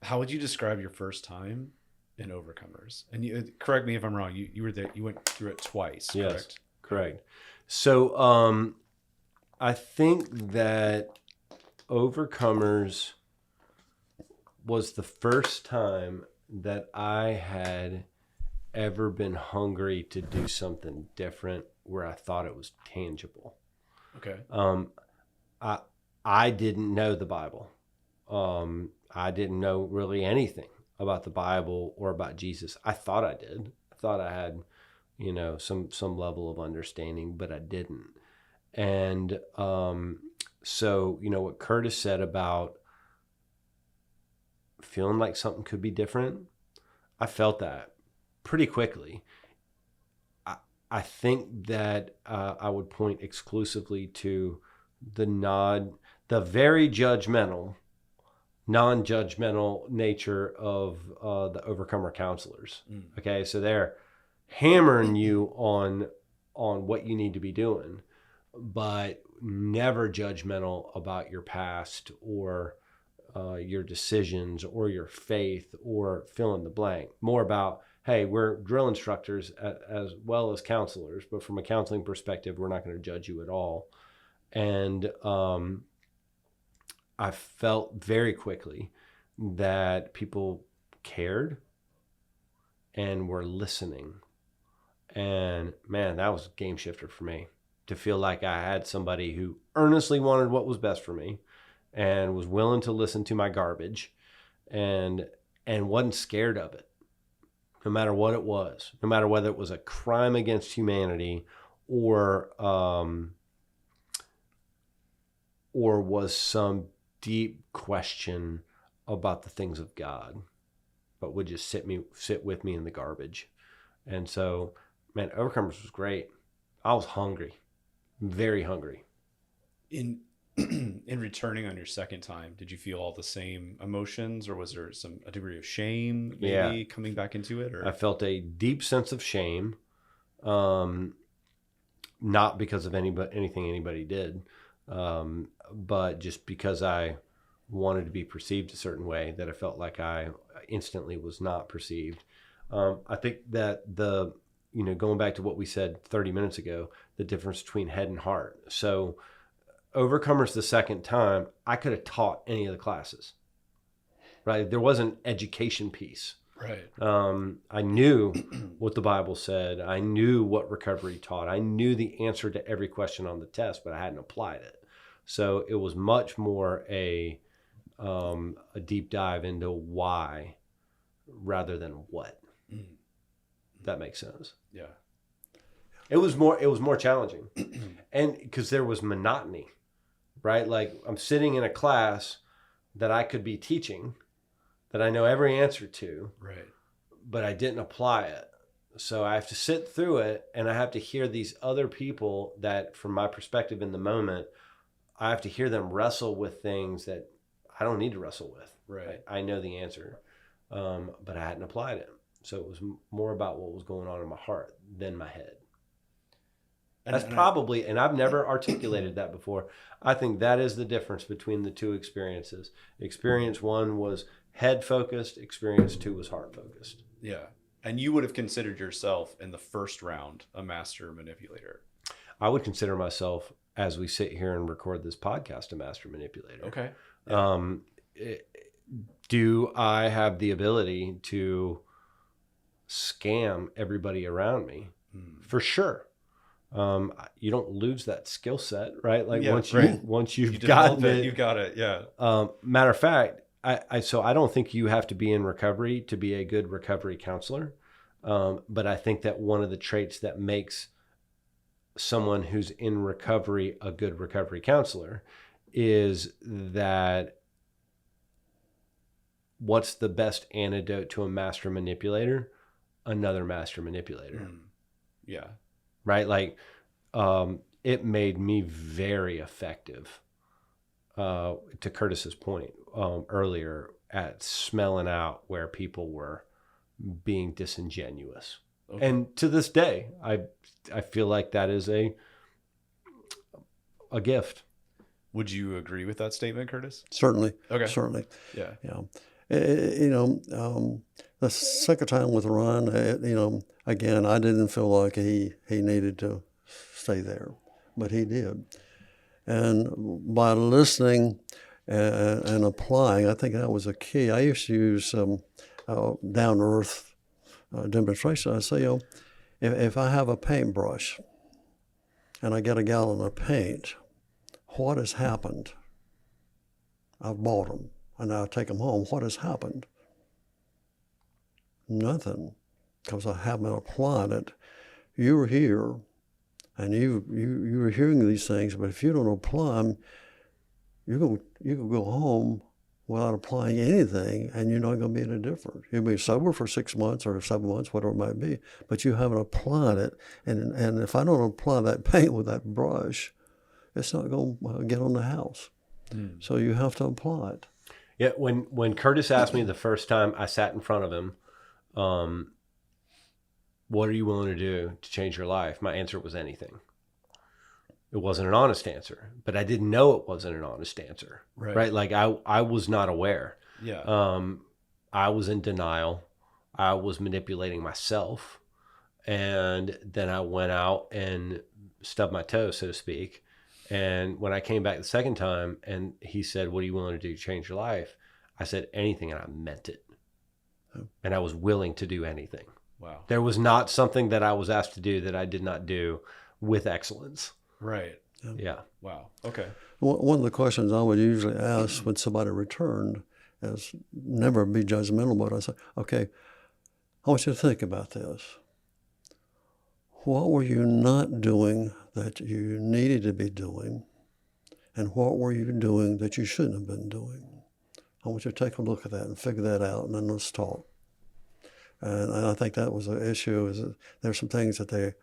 [SPEAKER 2] how would you describe your first time in Overcomers? And you, correct me if I'm wrong. You were there. You went through it twice.
[SPEAKER 4] Yes,
[SPEAKER 2] correct.
[SPEAKER 4] So I think that Overcomers was the first time that I had ever been hungry to do something different where I thought it was tangible.
[SPEAKER 2] Okay.
[SPEAKER 4] I didn't know the Bible. I didn't know really anything about the Bible or about Jesus. I thought I did. I thought I had, some level of understanding, but I didn't. And so, what Curtis said about feeling like something could be different, I felt that pretty quickly. I think that I would point exclusively to the very judgmental, non-judgmental nature of the overcomer counselors. Okay, so they're hammering you on what you need to be doing, but never judgmental about your past or your decisions or your faith or fill in the blank. More about, hey, we're drill instructors as well as counselors, but from a counseling perspective, we're not going to judge you at all. And I felt very quickly that people cared and were listening. And man, that was a game shifter for me, to feel like I had somebody who earnestly wanted what was best for me and was willing to listen to my garbage and wasn't scared of it, no matter what it was, no matter whether it was a crime against humanity or was some deep question about the things of God, but would just sit with me in the garbage. And so, man, Overcomers was great. I was hungry, very hungry.
[SPEAKER 2] In returning on your second time, did you feel all the same emotions, or was there a degree of shame maybe coming back into it? Or
[SPEAKER 4] I felt a deep sense of shame, not because of anything anybody did, but just because I wanted to be perceived a certain way that I felt like I instantly was not perceived. I think that going back to what we said 30 minutes ago, the difference between head and heart. So Overcomers the second time, I could have taught any of the classes, right? There was an education piece.
[SPEAKER 2] Right.
[SPEAKER 4] I knew what the Bible said. I knew what recovery taught. I knew the answer to every question on the test, but I hadn't applied it. So it was much more a deep dive into why rather than what. If that makes sense.
[SPEAKER 2] Yeah.
[SPEAKER 4] It was more challenging. And because there was monotony, right? Like, I'm sitting in a class that I could be teaching, that I know every answer to,
[SPEAKER 2] right,
[SPEAKER 4] but I didn't apply it. So I have to sit through it, and I have to hear these other people that, from my perspective in the moment, I have to hear them wrestle with things that I don't need to wrestle with.
[SPEAKER 2] Right.
[SPEAKER 4] I know the answer, but I hadn't applied it. So it was more about what was going on in my heart than my head. That's probably, and I've never articulated that before. I think that is the difference between the two experiences. Experience one was head focused. Experience two was heart focused.
[SPEAKER 2] Yeah. And you would have considered yourself in the first round a master manipulator.
[SPEAKER 4] I would consider myself, as we sit here and record this podcast, a master manipulator.
[SPEAKER 2] Okay.
[SPEAKER 4] Yeah. Do I have the ability to scam everybody around me? For sure. You don't lose that skill set, right? Like, once you've gotten it,
[SPEAKER 2] you've got it. Yeah.
[SPEAKER 4] Matter of fact, so I don't think you have to be in recovery to be a good recovery counselor. But I think that one of the traits that makes someone who's in recovery a good recovery counselor is that what's the best antidote to a master manipulator? Another master manipulator.
[SPEAKER 2] Yeah.
[SPEAKER 4] Right? Like, it made me very effective, to Curtis's point earlier, at smelling out where people were being disingenuous. Okay. And to this day, I feel like that is a gift.
[SPEAKER 2] Would you agree with that statement, Curtis?
[SPEAKER 1] Certainly.
[SPEAKER 2] Okay.
[SPEAKER 1] Certainly.
[SPEAKER 2] Yeah.
[SPEAKER 1] Yeah. The second time with Ron, again, I didn't feel like he needed to stay there, but he did. And by listening and applying, I think that was a key. I used to use down-to-earth demonstration. I say, if I have a paintbrush and I get a gallon of paint, what has happened I've bought them, and now I take them home. What has happened? Nothing, because I haven't applied it. You're here, and you're hearing these things, but if you don't apply them, you can go home without applying anything, and you're not going to be any different. You'll be sober for 6 months or 7 months, whatever it might be, but you haven't applied it. And if I don't apply that paint with that brush, it's not going to get on the house. So you have to apply it.
[SPEAKER 4] Yeah, when Curtis asked me the first time I sat in front of him, what are you willing to do to change your life? My answer was anything. It wasn't an honest answer, but I didn't know it wasn't an honest answer. Right? Like I was not aware.
[SPEAKER 2] Yeah.
[SPEAKER 4] I was in denial. I was manipulating myself. And then I went out and stubbed my toe, so to speak. And when I came back the second time and he said, what are you willing to do to change your life? I said anything, and I meant it. And I was willing to do anything.
[SPEAKER 2] Wow.
[SPEAKER 4] There was not something that I was asked to do that I did not do with excellence.
[SPEAKER 2] Right.
[SPEAKER 4] Yeah.
[SPEAKER 2] Wow. Okay.
[SPEAKER 1] One of the questions I would usually ask when somebody returned is never be judgmental, but I say, okay, I want you to think about this. What were you not doing that you needed to be doing? And what were you doing that you shouldn't have been doing? I want you to take a look at that and figure that out, and then let's talk. And I think that was the issue, is that there's some things that they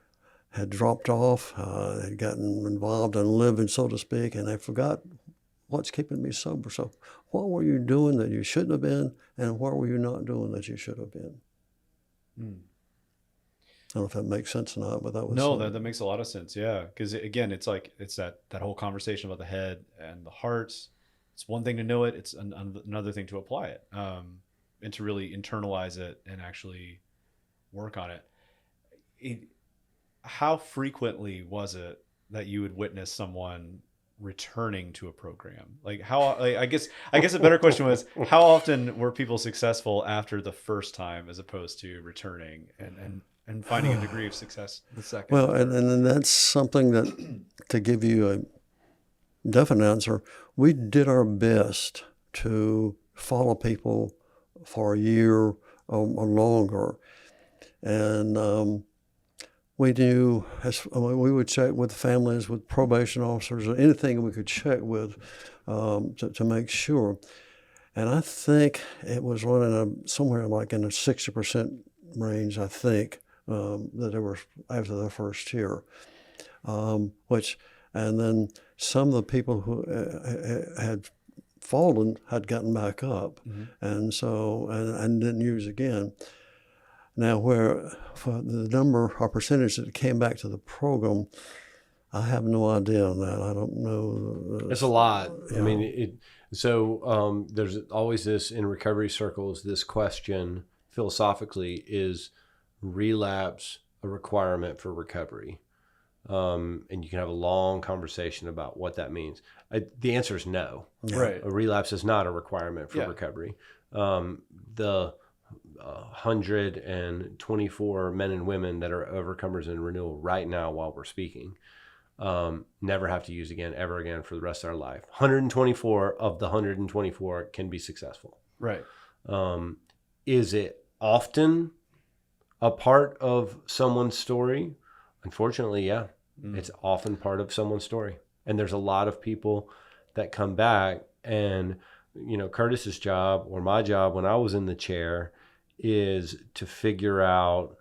[SPEAKER 1] had dropped off, had gotten involved in living, so to speak, and they forgot what's keeping me sober. So what were you doing that you shouldn't have been, and what were you not doing that you should have been? I don't know if that makes sense or not, but that was...
[SPEAKER 2] No, that makes a lot of sense, yeah. Because again, it's like, it's that whole conversation about the head and the heart. It's one thing to know it, it's another thing to apply it, and to really internalize it and actually work on it. How frequently was it that you would witness someone returning to a program? Like I guess a better question was, how often were people successful after the first time as opposed to returning and finding a degree of success the second?
[SPEAKER 1] Well, and that's something that, to give you a definite answer, we did our best to follow people for a year or longer. And we knew, we would check with families, with probation officers, or anything we could check with to make sure. And I think it was running somewhere like in the 60% range, I think, that they were after the first year. And then some of the people who had fallen had gotten back up, and so and didn't use again. Now, where for the number or percentage that came back to the program, I have no idea on that. I don't know.
[SPEAKER 4] It's a lot.
[SPEAKER 1] Yeah.
[SPEAKER 4] I mean, there's always this in recovery circles, this question philosophically, is relapse a requirement for recovery? And you can have a long conversation about what that means. The answer is no.
[SPEAKER 2] Right.
[SPEAKER 4] A relapse is not a requirement for recovery. The 124 men and women that are overcomers in renewal right now while we're speaking never have to use again, ever again, for the rest of our life. 124 of the 124 can be successful.
[SPEAKER 2] Right.
[SPEAKER 4] Is it often a part of someone's story? Unfortunately, yeah. It's often part of someone's story. And there's a lot of people that come back, and, you know, Curtis's job or my job when I was in the chair is to figure out,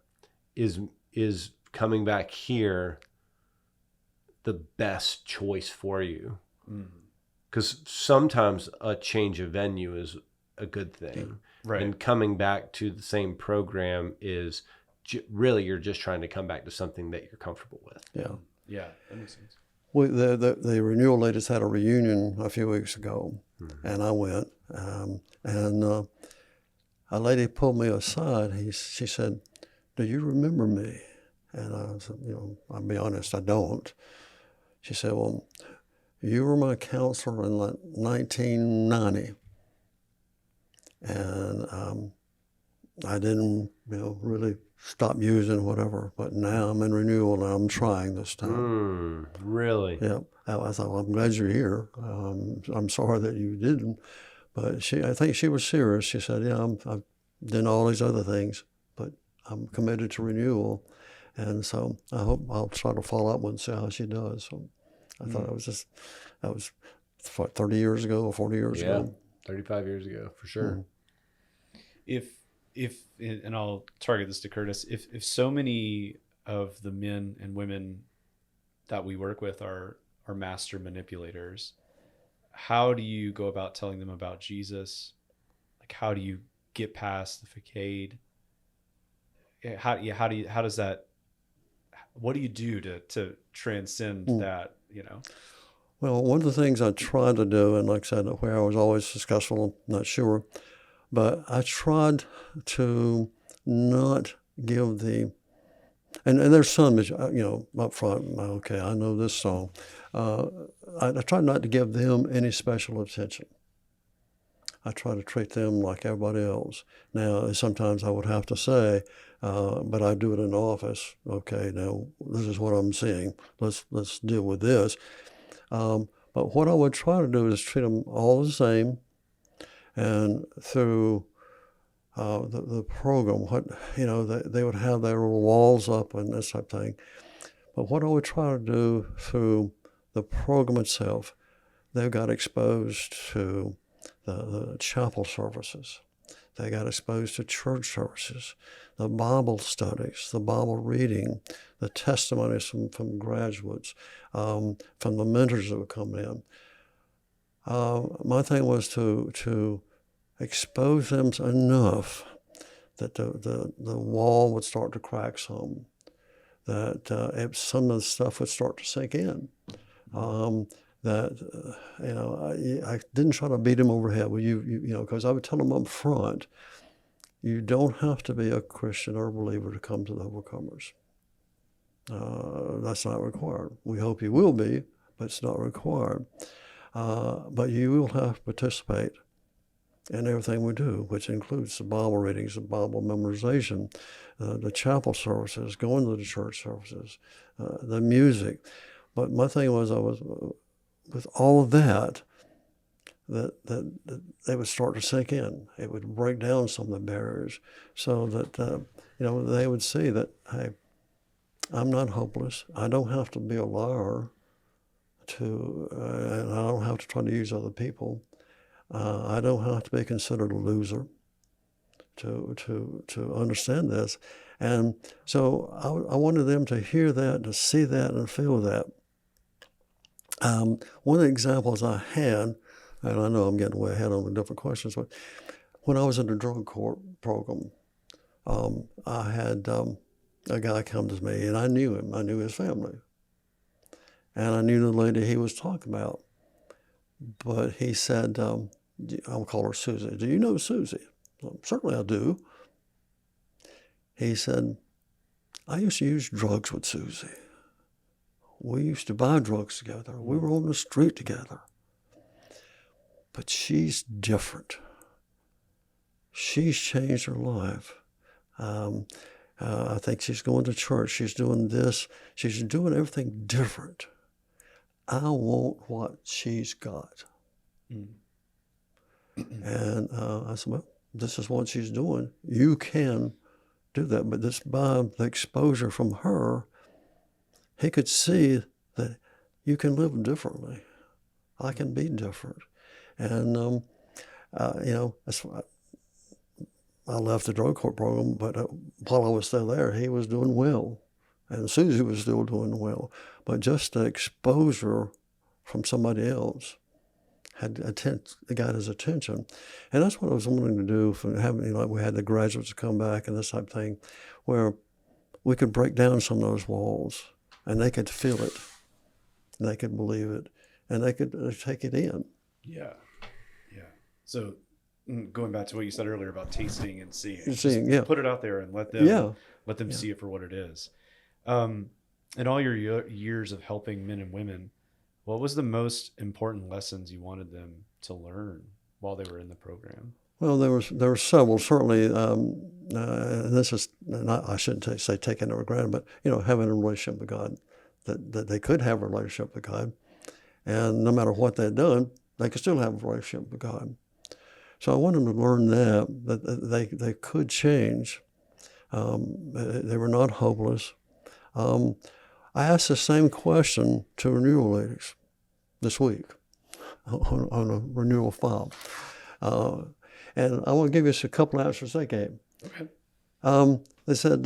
[SPEAKER 4] is coming back here the best choice for you? Because sometimes a change of venue is a good thing.
[SPEAKER 2] Right.
[SPEAKER 4] And coming back to the same program is really, you're just trying to come back to something that you're comfortable with.
[SPEAKER 1] Yeah.
[SPEAKER 2] Yeah, that makes sense.
[SPEAKER 1] The renewal ladies had a reunion a few weeks ago, and I went. And a lady pulled me aside. She said, "Do you remember me?" And I said, I'll be honest, I don't. She said, "Well, you were my counselor in 1990. And I didn't, really stop using whatever, but now I'm in renewal and I'm trying this time."
[SPEAKER 4] Really?
[SPEAKER 1] Yeah. I thought, well, I'm glad you're here. I'm sorry that you didn't. But I think she was serious. She said, yeah, I've done all these other things, but I'm committed to renewal. And so I hope I'll try to follow up with and see how she does. So I thought that was what, 30 years ago or 40 years ago.
[SPEAKER 4] 35 years ago, for sure.
[SPEAKER 2] If and I'll target this to Curtis, if so many of the men and women that we work with are master manipulators, how do you go about telling them about Jesus? Like, how do you get past the facade? How does that, what do you do to transcend that, you know?
[SPEAKER 1] Well, one of the things I tried to do, and like I said, where I was always successful, I'm not sure, but I tried to not give and there's some, up front, okay, I know this song. I tried not to give them any special attention. I try to treat them like everybody else. Now, sometimes I would have to say, but I do it in the office. Okay, now this is what I'm seeing. Let's deal with this. But what I would try to do is treat them all the same, and through the program, they would have their walls up and this type of thing. But what I would try to do through the program itself, they got exposed to the chapel services. They got exposed to church services, the Bible studies, the Bible reading, the testimonies from graduates, from the mentors that would come in. My thing was to expose them enough that the wall would start to crack some, that some of the stuff would start to sink in. I didn't try to beat them over the head. Well, because I would tell them up front, you don't have to be a Christian or a believer to come to the Overcomers. That's not required. We hope you will be, but it's not required. But you will have to participate in everything we do, which includes the Bible readings, the Bible memorization, the chapel services, going to the church services, the music. But my thing was, with all of that they would start to sink in. It would break down some of the barriers, so that they would see that, hey, I'm not hopeless. I don't have to be a liar and I don't have to try to use other people. I don't have to be considered a loser to understand this. And so I wanted them to hear that, to see that, and feel that. One of the examples I had, and I know I'm getting way ahead on the different questions, but when I was in the drug court program, I had a guy come to me, and I knew him. I knew his family. And I knew the lady he was talking about. But he said, I'll call her Susie. Do you know Susie? Well, certainly I do. He said, I used to use drugs with Susie. We used to buy drugs together. We were on the street together. But she's different. She's changed her life. I think she's going to church. She's doing this. She's doing everything different. I want what she's got. And I said, well, this is what she's doing. You can do that. But this, by the exposure from her, he could see that you can live differently. I can be different. And, that's why I left the drug court program, but while I was still there, he was doing well. And Susie was still doing well. But just the exposure from somebody else got his attention. And that's what I was wanting to do, for having, like we had the graduates come back and this type of thing, where we could break down some of those walls and they could feel it, and they could believe it, and they could take it in.
[SPEAKER 2] Yeah. So going back to what you said earlier about tasting and seeing, put it out there and let them see it for what it is. In all your years of helping men and women, what was the most important lessons you wanted them to learn while they were in the program?
[SPEAKER 1] Well, there were several, certainly, and this is, I shouldn't say taking it for granted, but, having a relationship with God, that they could have a relationship with God, And no matter what they'd done, they could still have a relationship with God. So I want them to learn that they could change. They were not hopeless. I asked the same question to renewal leaders this week on a renewal file. And I want to give you just a couple of answers they gave.
[SPEAKER 2] Okay.
[SPEAKER 1] They said,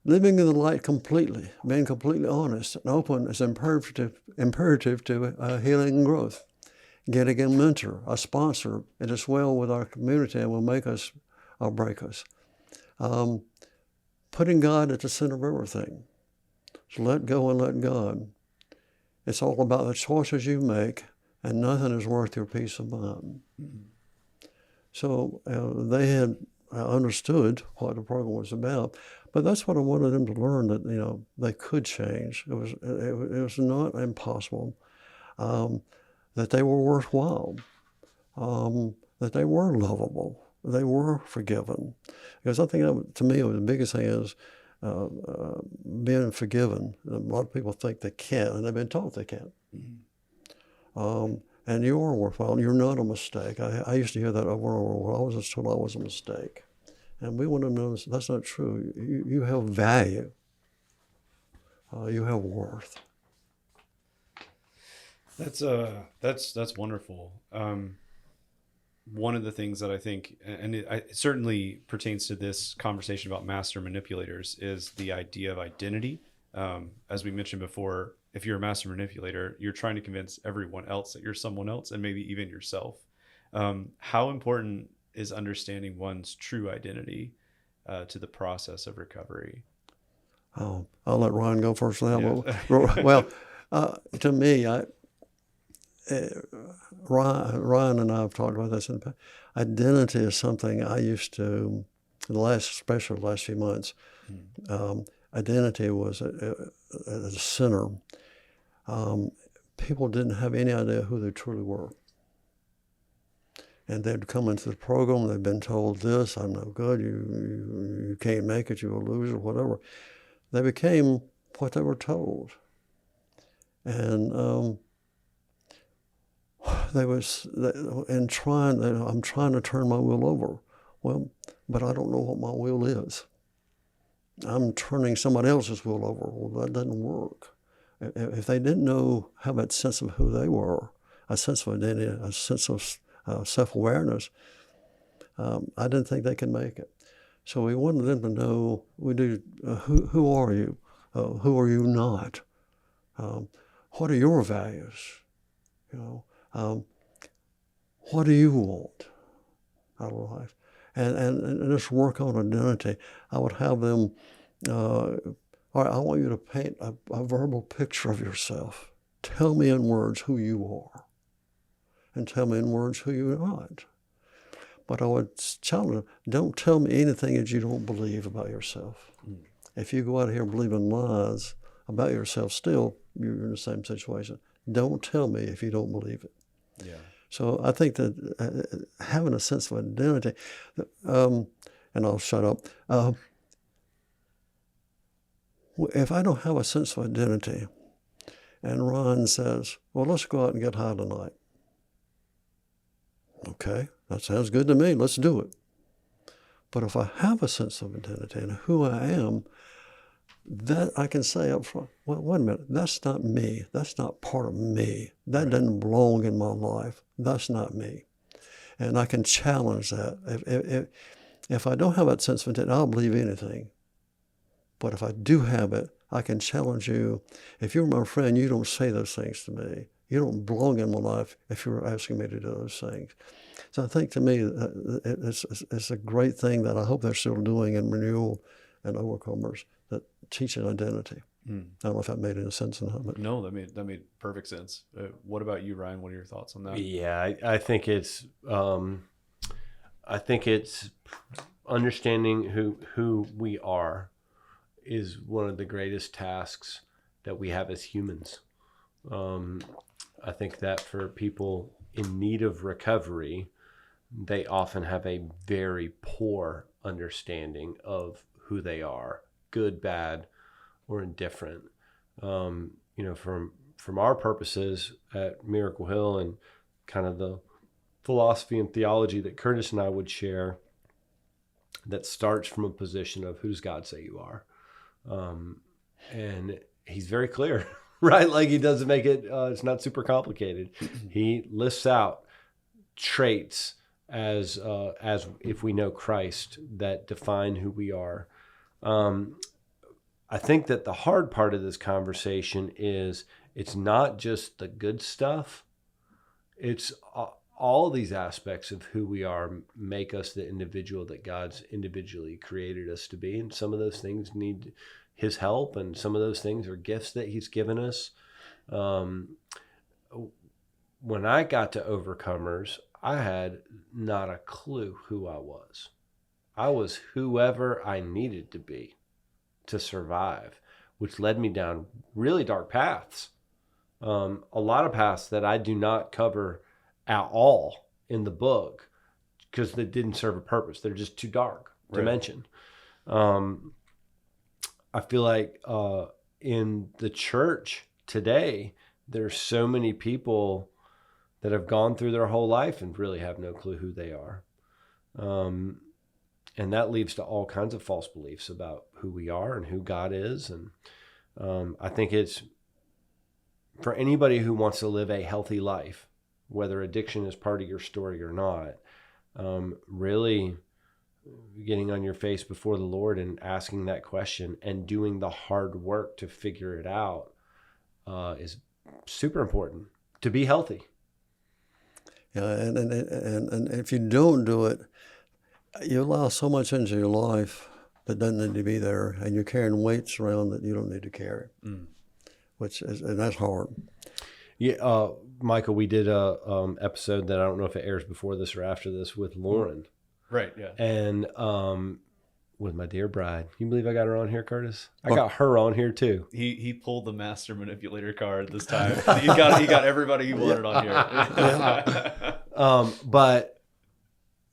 [SPEAKER 1] living in the light completely, being completely honest and open is imperative to healing and growth. Getting a mentor, a sponsor, it is well with our community and will make us or break us. Putting God at the center of everything. So let go and let God. It's all about the choices you make, and nothing is worth your peace of mind. Mm-hmm. So they had understood what the program was about, but that's what I wanted them to learn, that they could change. It was not impossible. That they were worthwhile. That they were lovable. They were forgiven. Because I think that, to me, the biggest thing is being forgiven. A lot of people think they can't, and they've been taught they can't. Mm-hmm. And you are worthwhile. You're not a mistake. I used to hear that over and over. Well, I was just told I was a mistake. And we want to know that's not true. You have value. You have worth.
[SPEAKER 2] That's wonderful. One of the things that I think, and it certainly pertains to this conversation about master manipulators, is the idea of identity. As we mentioned before, if you're a master manipulator, you're trying to convince everyone else that you're someone else, and maybe even yourself. How important is understanding one's true identity to the process of recovery?
[SPEAKER 1] Oh, I'll let Ryan go first now. Yeah. Well, to me, Ryan and I have talked about this in the past. Identity is something I used to, especially the last few months, identity was at the center. People didn't have any idea who they truly were. And they'd come into the program, they'd been told this, I'm no good, you can't make it, you're a loser, whatever. They became what they were told. And I'm trying to turn my will over. Well, but I don't know what my will is. I'm turning somebody else's will over. Well, that doesn't work. If they didn't have that sense of who they were, a sense of identity, a sense of self-awareness, I didn't think they could make it. So we wanted them to know, who are you? Who are you not? What are your values? What do you want out of life? And just work on identity. I would have them, all right, I want you to paint a verbal picture of yourself. Tell me in words who you are. And tell me in words who you're not. But I would challenge them, don't tell me anything that you don't believe about yourself. Mm. If you go out here believing lies about yourself, still, you're in the same situation. Don't tell me if you don't believe it. Yeah. So I think that having a sense of identity, and I'll shut up. If I don't have a sense of identity, and Ron says, well, let's go out and get high tonight. Okay, that sounds good to me. Let's do it. But if I have a sense of identity and who I am, that I can say up front, well, wait a minute, that's not me. That's not part of me. That doesn't belong in my life. That's not me. And I can challenge that. If I don't have that sense of identity, I'll believe anything. But if I do have it, I can challenge you. If you're my friend, you don't say those things to me. You don't belong in my life if you're asking me to do those things. So I think, to me, it's a great thing that I hope they're still doing in Renewal and Overcomers, that teaching identity. I don't know if that made any sense or not. But.
[SPEAKER 2] No, that made perfect sense. What about you, Ryan? What are your thoughts on that?
[SPEAKER 4] Yeah, I think it's understanding who we are is one of the greatest tasks that we have as humans. I think that for people in need of recovery, they often have a very poor understanding of who they are, good, bad, or indifferent. From from our purposes at Miracle Hill and kind of the philosophy and theology that Curtis and I would share, that starts from a position of who does God say you are? And he's very clear, right? Like he doesn't make it, it's not super complicated. He lists out traits as if we know Christ that define who we are. I think that the hard part of this conversation is it's not just the good stuff. It's all these aspects of who we are make us the individual that God's individually created us to be. And some of those things need his help, and some of those things are gifts that he's given us. When I got to Overcomers, I had not a clue who I was. I was whoever I needed to be to survive, which led me down really dark paths. A lot of paths that I do not cover at all in the book because they didn't serve a purpose. They're just too dark to mention. I feel like in the church today, there's so many people that have gone through their whole life and really have no clue who they are. And that leads to all kinds of false beliefs about who we are and who God is. And I think it's for anybody who wants to live a healthy life, whether addiction is part of your story or not, really getting on your face before the Lord and asking that question and doing the hard work to figure it out is super important to be healthy.
[SPEAKER 1] Yeah, and if you don't do it, you allow so much into your life that doesn't need to be there, and you're carrying weights around that you don't need to carry, and that's hard.
[SPEAKER 4] Yeah, Michael, we did a episode that I don't know if it airs before this or after this with Lauren.
[SPEAKER 2] Right, yeah.
[SPEAKER 4] And with my dear bride. Can you believe I got her on here, Curtis? I got her on here too.
[SPEAKER 2] He pulled the Master Manipulator card this time. he got everybody he wanted on here.
[SPEAKER 4] But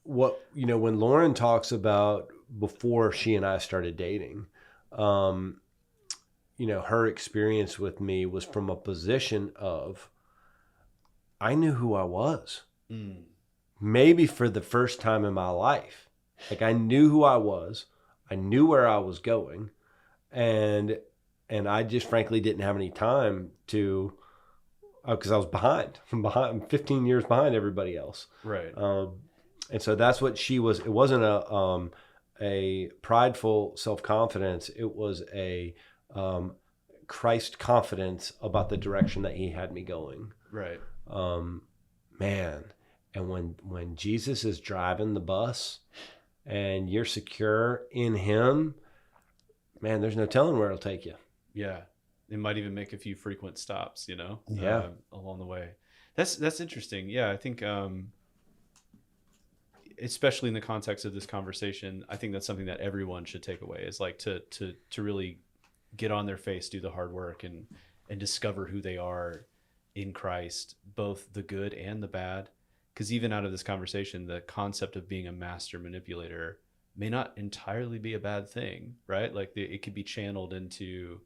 [SPEAKER 4] what, when Lauren talks about before she and I started dating, her experience with me was from a position of, I knew who I was. Maybe for the first time in my life. Like I knew who I was. I knew where I was going. And I just frankly didn't have any time to, because I was behind. I'm 15 years behind everybody else.
[SPEAKER 2] Right.
[SPEAKER 4] And so that's what she was. It wasn't a prideful self-confidence. It was a Christ confidence about the direction that he had me going.
[SPEAKER 2] Right.
[SPEAKER 4] Man. And when Jesus is driving the bus and you're secure in him, man, there's no telling where it'll take you.
[SPEAKER 2] Yeah. It might even make a few frequent stops,
[SPEAKER 4] Yeah.
[SPEAKER 2] along the way. That's interesting. Yeah. I think, especially in the context of this conversation, I think that's something that everyone should take away is like to really get on their face, do the hard work and discover who they are in Christ, both the good and the bad. Because even out of this conversation, the concept of being a master manipulator may not entirely be a bad thing, right? Like it could be channeled into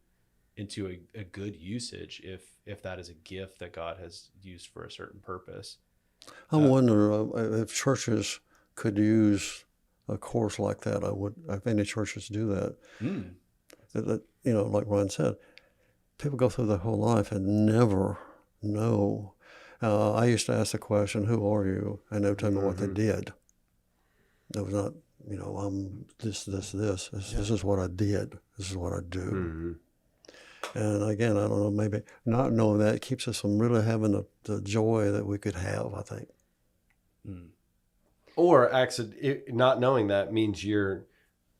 [SPEAKER 2] a good usage if that is a gift that God has used for a certain purpose.
[SPEAKER 1] I wonder if churches could use a course like that. If any churches do that. That, like Ryan said, people go through their whole life and never know. I used to ask the question, who are you? And they would tell me what they did. It was not, I'm this. This is what I did. This is what I do. And again, I don't know, maybe not knowing that keeps us from really having the joy that we could have, I think.
[SPEAKER 4] Or not knowing that means you're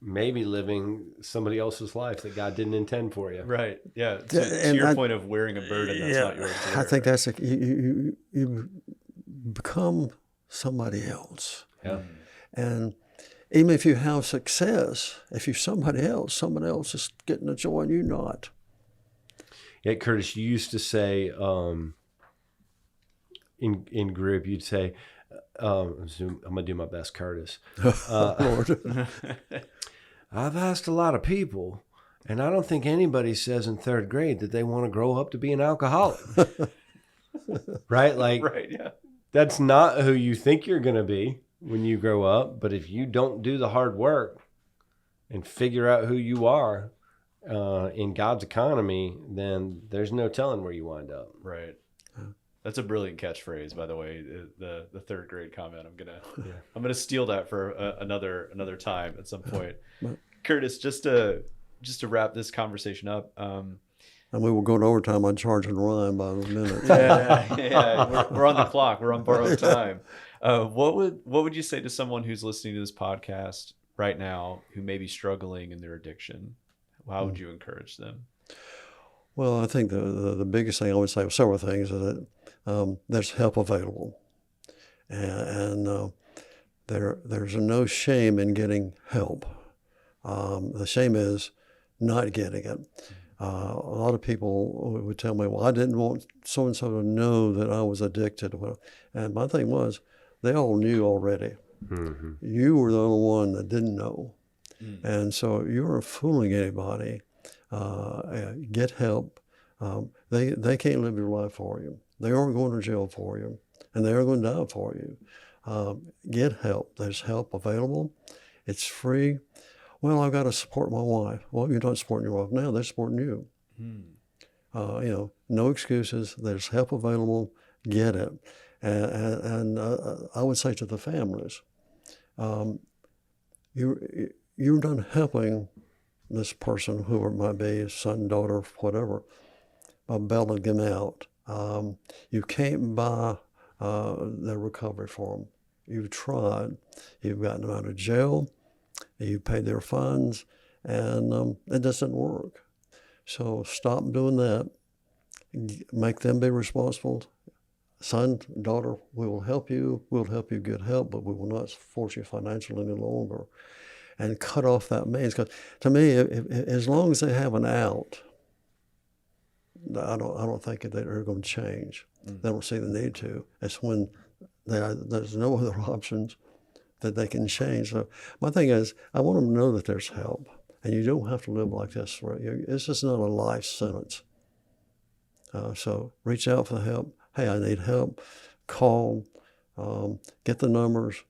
[SPEAKER 4] maybe living somebody else's life that God didn't intend for you.
[SPEAKER 2] Right. Yeah. To your point of wearing a burden that's not yours to wear.
[SPEAKER 1] I think that's you become somebody else.
[SPEAKER 4] Yeah.
[SPEAKER 1] And even if you have success, if you're somebody else, someone else is getting the joy and you're not.
[SPEAKER 4] Yeah, Curtis, you used to say in group, you'd say, I'm going to do my best, Curtis.
[SPEAKER 1] Lord.
[SPEAKER 4] I've asked a lot of people, And I don't think anybody says in third grade that they want to grow up to be an alcoholic. Right? Like,
[SPEAKER 2] Right. Yeah.
[SPEAKER 4] that's not who you think you're going to be when you grow up. But if you don't do the hard work and figure out who you are in God's economy, then there's no telling where you wind up.
[SPEAKER 2] Right. That's a brilliant catchphrase, by the way. The third grade comment. I'm gonna steal that for another time at some point. Curtis, just to wrap this conversation up.
[SPEAKER 1] And we will go to overtime. I'm charging Ryan by the minute.
[SPEAKER 2] Yeah. We're on the clock. We're on borrowed time. What would you say to someone who's listening to this podcast right now who may be struggling in their addiction? How would you encourage them?
[SPEAKER 1] Well, I think the biggest thing I would say, several things, is that there's help available, and there's no shame in getting help. The shame is not getting it. A lot of people would tell me, well, I didn't want so-and-so to know that I was addicted. And my thing was, they all knew already. Mm-hmm. You were the only one that didn't know. Mm. And so you weren't fooling anybody. Get help. They can't live your life for you. They aren't going to jail for you. And they aren't going to die for you. Get help. There's help available. It's free. Well, I've got to support my wife. Well, you're not supporting your wife now. They're supporting you. No excuses. There's help available. Get it. And I would say to the families, you're done helping this person, whoever it might be, son, daughter, whatever, by bailing them out. You can't buy their recovery for them. You've tried. You've gotten them out of jail. You paid their fines, and it doesn't work. So stop doing that. Make them be responsible. Son, daughter, we will help you. We'll help you get help, but we will not force you financially any longer. And cut off that means. Because to me, as long as they have an out, I don't think that they're going to change. They don't see the need to. It's when there's no other options that they can change. So my thing is, I want them to know that there's help, and you don't have to live like this. Right? It's just not a life sentence. So reach out for help. Hey, I need help. Call. Get the numbers.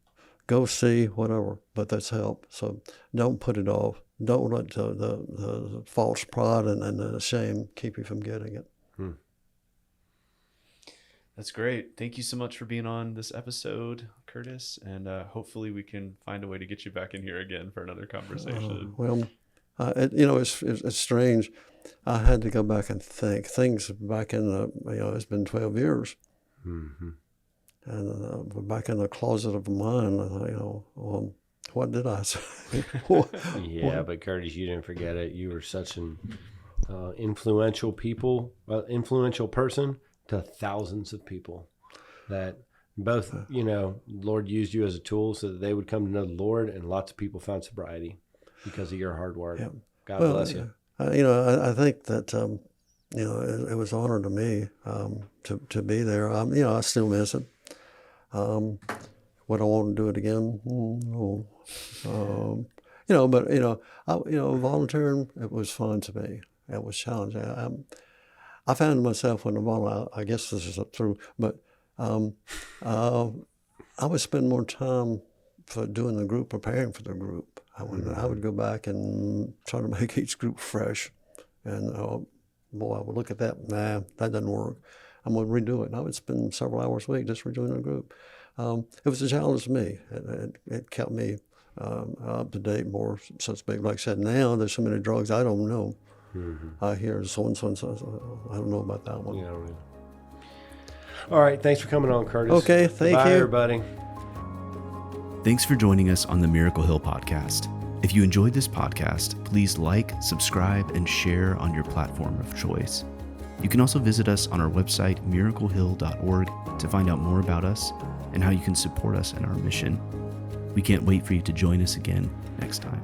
[SPEAKER 1] Go see, whatever. But that's help. So don't put it off. Don't let the false pride and the shame keep you from getting it.
[SPEAKER 2] That's great. Thank you so much for being on this episode, Curtis. And hopefully we can find a way to get you back in here again for another conversation.
[SPEAKER 1] It's strange. I had to go back and think. Things back in it's been 12 years. Mm-hmm. And we're back in the closet of mine. What did I say?
[SPEAKER 4] But Curtis, you didn't forget it. You were such an influential person to thousands of people, that both, Lord used you as a tool so that they would come to know the Lord, and lots of people found sobriety because of your hard work. Yeah. God bless you.
[SPEAKER 1] I think that, it was an honor to me to be there. I still miss it. Would I want to do it again? No. Volunteering, it was fun to me. It was challenging. I found myself when I guess this is true, but I would spend more time for doing the group, preparing for the group. I would go back and try to make each group fresh. And I would look at that. Nah, that doesn't work. I'm going to redo it. And I would spend several hours a week just redoing the group. It was a challenge to me. It kept me up to date more, so to speak. Like I said, now there's so many drugs I don't know. Mm-hmm. I hear so-and-so, I don't know about that one.
[SPEAKER 4] Yeah, really. All right, thanks for coming on, Curtis.
[SPEAKER 1] Okay, thank you.
[SPEAKER 4] Bye, everybody.
[SPEAKER 3] Thanks for joining us on the Miracle Hill podcast. If you enjoyed this podcast, please like, subscribe, and share on your platform of choice. You can also visit us on our website, miraclehill.org, to find out more about us and how you can support us in our mission. We can't wait for you to join us again next time.